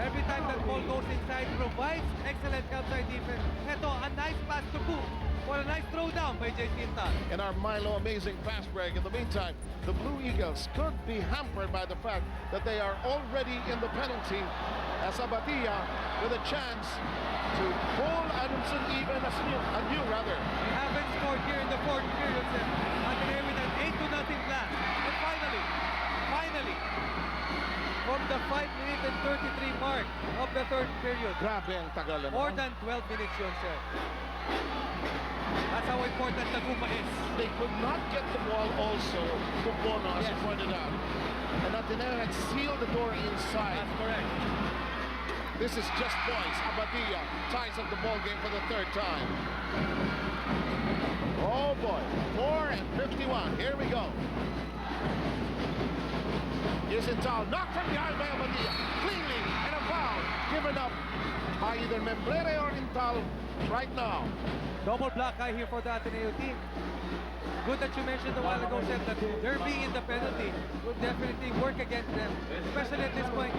every time that ball goes inside, provides excellent outside defense. Ito, a nice pass to boot, or a nice throw down by JT Intal. In our Milo amazing fast break. In the meantime, the Blue Eagles could be hampered by the fact that they are already in the penalty as Abadia with a chance to pull Adamson even anew rather. They haven't scored here in the fourth period, sir. Ateneo with an 8-0 blast. And finally, from the 5-minute and 33 mark of the third period, Grabe ang tagal. more than 12 minutes yun, sir. That's how important Taguba is. They could not get the ball also to Bono, as you Yes. pointed out. And Ateneo had sealed the door inside. That's correct. This is just boys. Abadia ties up the ball game for the third time. Oh boy, 4:51. Here we go. Here's Intal, knocked from behind by Abadia. Cleanly, and a foul given up by either Membrere or Intal right now. Double block high here for the Ateneo team. Good that you mentioned a while ago, Seth, that their being in the penalty would definitely work against them, especially at this point.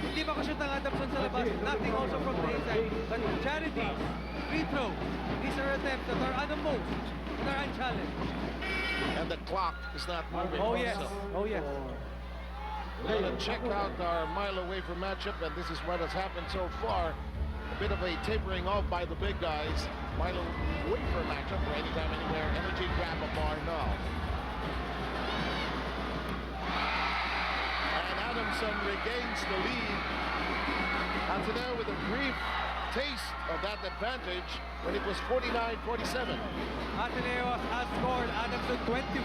Hindi makashoot ang Adamson sa labas, nothing also from the inside. But charities, free throw, these are attempts that are unopposed, that are unchallenged. And the clock is not moving. Oh yes, also. oh yes. We're going to check out our mile away from matchup, and this is what has happened so far. A bit of a tapering off by the big guys. Milo wait for a matchup for anytime, anywhere. Energy grab a bar now. And Adamson regains the lead. Ateneo with a brief taste of that advantage when it was 49-47. Ateneo has scored Adamson 21-5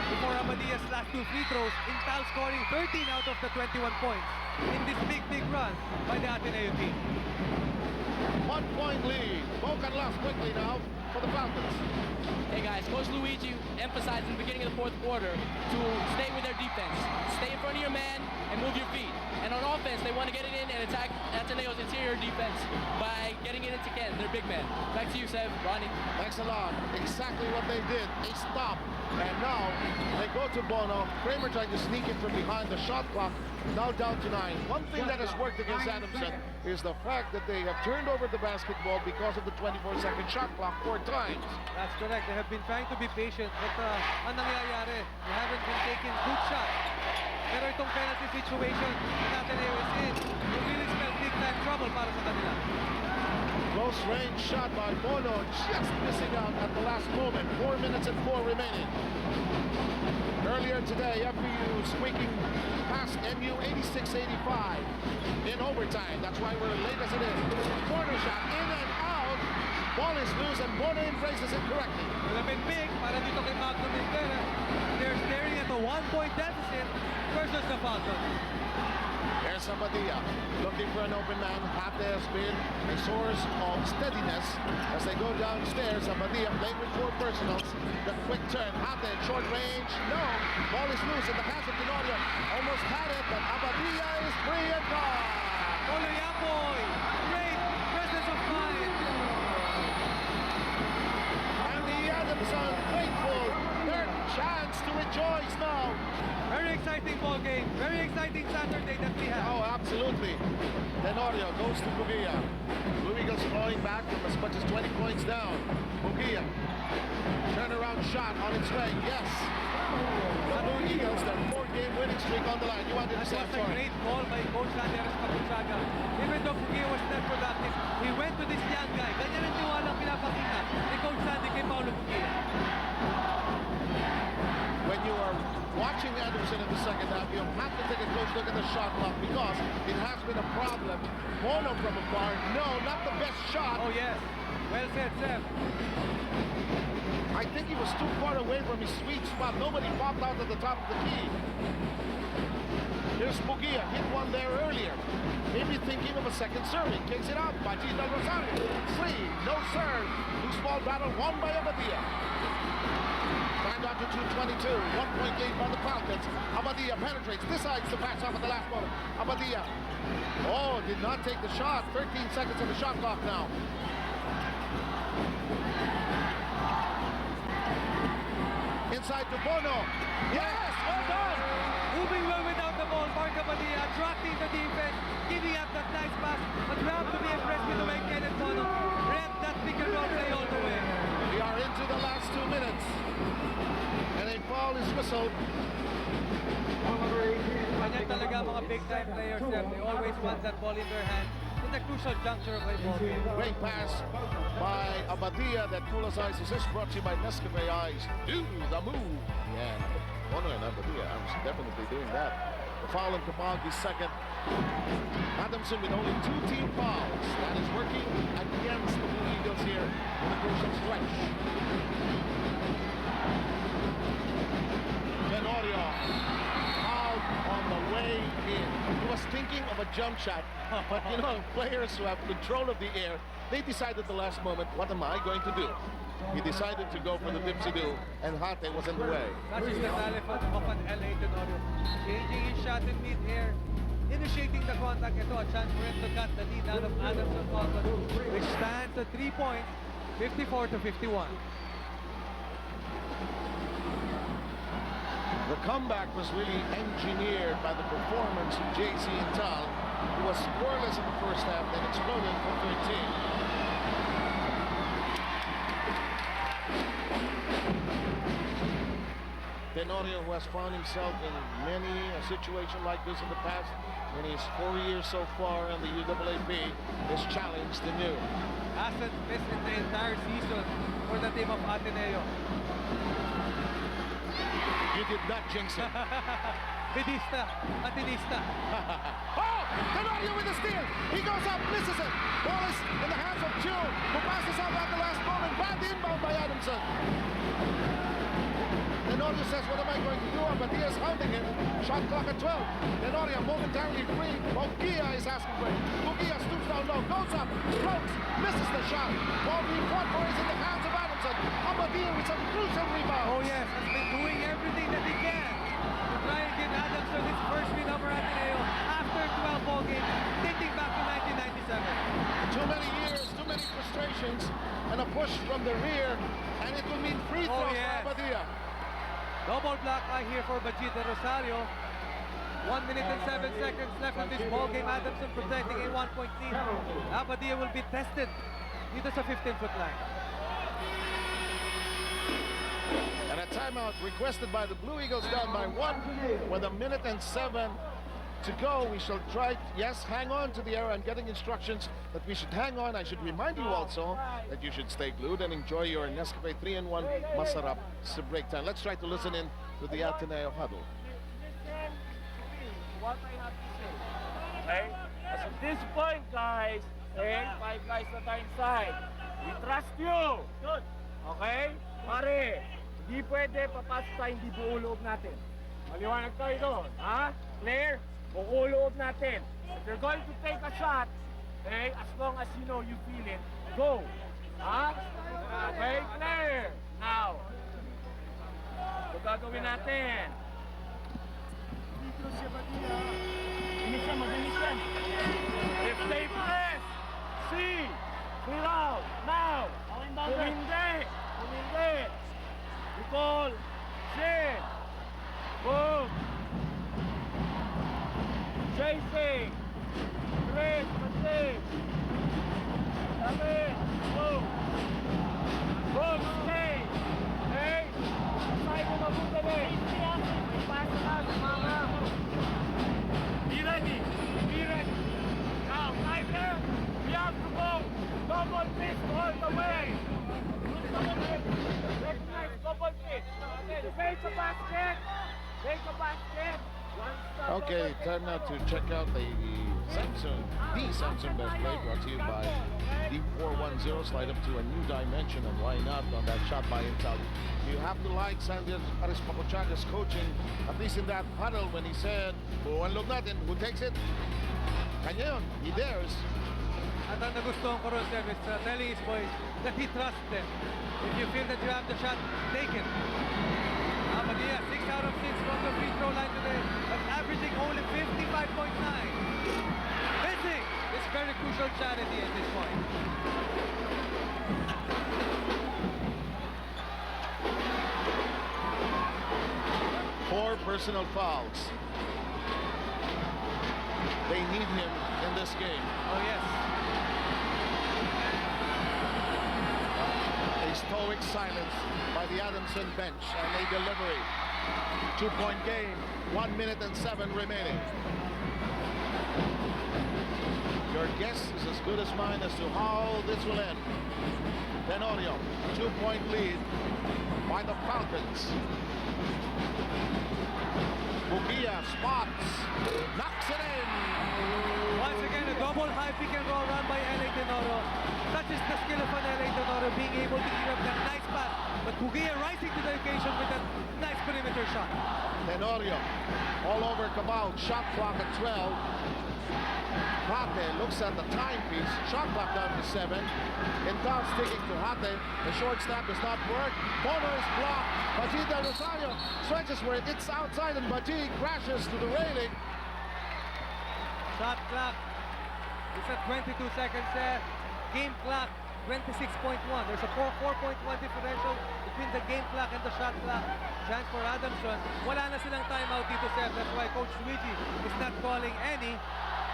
before Abadia's last 2 free throws. Intal scoring 13 out of the 21 points in this big run by the Ateneo team. 1 point lead. Bocan lost quickly now for the Falcons. Hey guys, Coach Luigi emphasized in the beginning of the fourth quarter to stay with their defense. Stay in front of your man and move your feet. And on offense, they want to get it in and attack Ateneo's interior defense by getting it into Ken, their big man. Back to you, Seb, Ronnie. Thanks a lot. Exactly what they did. They stopped. And now they go to Bono. Kramer trying to sneak in from behind the shot clock. Now down to 9. One thing that has worked against Adamson is the fact that they have turned over the basketball because of the 24-second shot clock 4 times. That's correct. They have been trying to be patient, but ang nangyayari, they haven't been taking good shots. Pero itong penalty situation that Ateneo is in, will really spell big-time trouble para sa kanila. Close range shot by Bono, just missing out at the last moment. 4 minutes and 4 remaining. Earlier today, FBU squeaking past MU 86-85 in overtime. That's why we're late as it is. Corner shot, in and out. Ball is loose and Bono embraces it correctly. Would have been big para dito kay Magno Mintera. They're staring at a 1-point deficit versus the Falcons. There's Abadia looking for an open man. Hate has been a source of steadiness as they go downstairs. Abadia playing with 4 personals. The quick turn. Hate short range. No. Ball is loose in the hands of Tenorio. Almost had it, but Abadia is free and gone. Oloyapoy, great presence of mind. And the Adamson faithful, their chance to rejoice now. Very exciting ball game. Very exciting Saturday that we have. Oh, absolutely. Tenorio goes to Bugia. Blue Eagles falling back from as much as 20 points down. Bugia. Turnaround shot on its way. Yes. The Blue Eagles, their 4-game winning streak on the line. You wanted to That say, was I'm a sorry. great call by Coach Anderson Capuchaga. Even though Pugia was not productive, he went to this young guy. Ganyan ang tiwalang pinapakita ni Coach Sandy kay Paulo Pugia. When you are watching Anderson in the second half, you have to take a close look at the shot clock because it has been a problem. Bono from afar, no, not the best shot. Oh yes, well said, Seb. I think he was too far away from his sweet spot. Nobody popped out at the top of the key. Here's Pugia, hit one there earlier. Maybe thinking of a second serving. Kicks it out by G. Del Rosario. Free, no serve. Loose ball battle won by Abadia. Time down to 2:22. 1-point game by the Falcons. Abadia penetrates, decides to pass off at the last moment. Abadia. Oh, did not take the shot. 13 seconds on the shot clock now. Inside to Bono. Yes, well done. Moving well without the ball, Mark Abadia attracting the defense, giving up that nice pass. But we have to be impressed with the way Kenneth Bono read that pick and roll play all the way. We are into the last 2 minutes. And a foul is whistled. Ganyan talaga mga big-time players, Seb. They always want that ball in their hand in the crucial juncture of a ball game. Great pass by Abadia. That Kulas Ice assist brought to you by Nescafe Ice. Do the move. Yeah, Bono and Abadia, I was definitely doing that. The foul in Kabagi's second. Adamson with only 2 team fouls. That is working against the Blue Eagles here in the crucial stretch. Tenorio out on the way in. He was thinking of a jump shot, but you know, players who have control of the air, they decided the last moment, what am I going to do? He decided to go for the dipsy-do, and Hate was in the way. That is the talent of an LA Tenorio. Changing his shot in mid-air, initiating the contact. Ito, a chance for him to cut the lead out of Adamson Falcons, which stands at 3 points, 54-51. The comeback was really engineered by the performance of JC and Tal, who was scoreless in the first half, then exploded for 13. Tenorio, who has found himself in many a situation like this in the past, in his 4 years so far in the UAAP, is challenged anew. Hasn't missed in the entire season for the team of Ateneo. You did not jinx him. Bedista, Atenista. Oh! Tenorio with the steal! He goes up, misses it! Ball is in the hands of Chu, who passes out at the last moment. Bad inbound by Adamson. Tenorio says, what am I going to do? Abadia's hounding him. Shot clock at 12. Tenorio momentarily free. Pugia is asking for it. Pugia stoops down low, goes up, floats, misses the shot. Ball being fought for is in the hands of Adamson. Abadia with some crucial rebound. Oh yes, has been doing everything that he can to try and get Adamson his first win over Ateneo after 12 ball games, dating back to 1997. Too many years, too many frustrations, and a push from the rear, and it will mean free throws for Abadia. Double block I here for Bajit de Rosario. 1 minute and 7 seconds left in this ball game. Adamson protecting a 1-point lead. Abadia will be tested dito sa 15-foot line. And a timeout requested by the Blue Eagles, down by 1 with 1 minute and 7 to go. We shall try, yes, hang on to the arrow. I'm getting instructions that we should hang on. I should remind you also that you should stay glued and enjoy your Nescafe 3-in-1 Masarap sa break time. Let's try to listen in to the Ateneo huddle. What I have to say, okay? As of this point, guys, okay, 5 guys na tayo inside. We trust you. Good. Okay? Pare, hindi pwede papasok tayo hindi buo loob natin. Maliwanag tayo doon, ha? Clear? Buo loob natin. If you're going to take a shot, okay, as long as you know you feel it, go. Ha? Okay, clear. Now, ito gagawin natin. If they press, see, clear out, now. Kung hindi, we call, shit, boom, chasing, Chris, Patsing, David, boom, boom, stay, okay, aside mo mabuti, Make a basket! Make a basket! One stop Okay, over, time now to check out the Samsung Best Play, brought to you by D410. Slide up to a new dimension, and why not on that shot by Intel. You have to like Sandy Arispacochaga's coaching, at least in that huddle when he said, buwan loob natin, who takes it? Kanya yun, he dares. At ang nagustuhan ko rin, sir, is telling his boys that he trusts them. If you feel that you have the shot, take it. Abadia, 6 out of 6 from the free throw line today, but averaging only 55.9. Missing this very crucial charity at this point. Four personal fouls. They need him in this game. Oh, yes. A stoic silence by the Adamson bench and a delivery. 2-point game, 1 minute and 7 remaining. Your guess is as good as mine as to how this will end. Tenorio, 2-point lead by the Falcons. Bugia spots, knocks it in. Once again, a double high pick and roll run by LA Tenorio. Such is the skill of an LA Tenorio, being able to give up that nice pass. But Bugia rising to the occasion with that nice perimeter shot. Tenorio all over Cabal, shot clock at 12. Hate looks at the timepiece, shot clock down to 7. Intal sticking to Hate, the short snap does not work. Bono is blocked. Baji Del Rosario stretches where it's outside and Baji crashes to the railing. Shot clock is at 22 seconds there. Game clock, 26.1. There's a 4.1 differential between the game clock and the shot clock. Chance for Adamson. Wala na silang timeout dito, sir. That's why Coach Luigi is not calling any.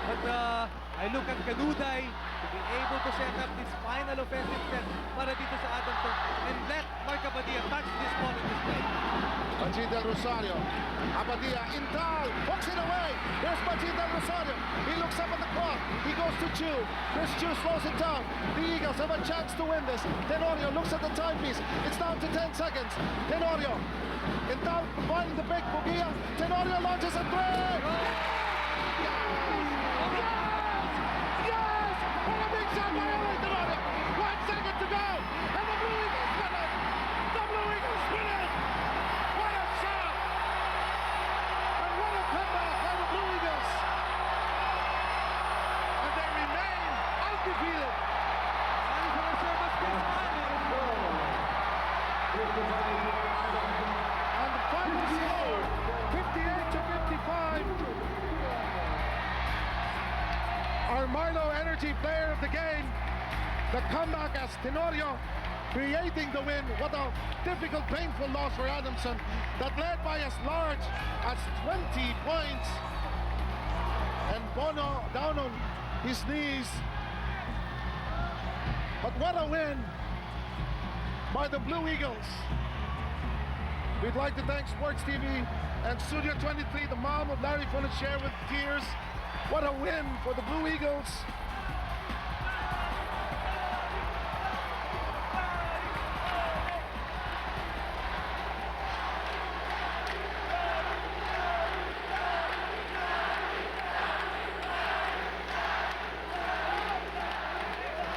But I look at Kanuday to be able to set up this final offensive set para dito sa Adamson and let Mark Abadia touch this ball in this play. Baji Del Rosario, Abadia, Intal, hooks it away. There's Baji Del Rosario. He looks up at the clock. He goes to Chu. Chris Chu slows it down. The Eagles have a chance to win this. Tenorio looks at the timepiece. It's down to 10 seconds. Tenorio, Intal finding the big Bugia. Tenorio launches a three. And the final score, 58-55. Our Marlo Energy player of the game. The comeback as Tenorio creating the win. What a difficult, painful loss for Adamson that led by as large as 20 points. And Bono down on his knees. But what a win by the Blue Eagles. We'd like to thank Sports TV and Studio 23, the mom of Larry Fonacier, with tears. What a win for the Blue Eagles.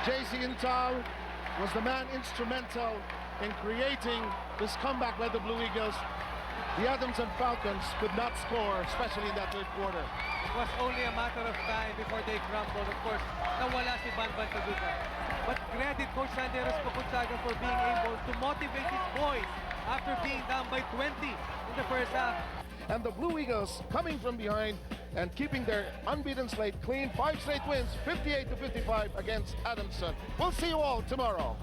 JC Intal was the man instrumental in creating this comeback by the Blue Eagles. The Adamson Falcons could not score, especially in that third quarter. It was only a matter of time before they crumbled. Of course, nawala si Banban Tagupa. But credit Coach Sandy Arispacochaga for being able to motivate his boys after being down by 20 in the first half. And the Blue Eagles coming from behind and keeping their unbeaten slate clean. 5 straight wins, 58-55 against Adamson. We'll see you all tomorrow.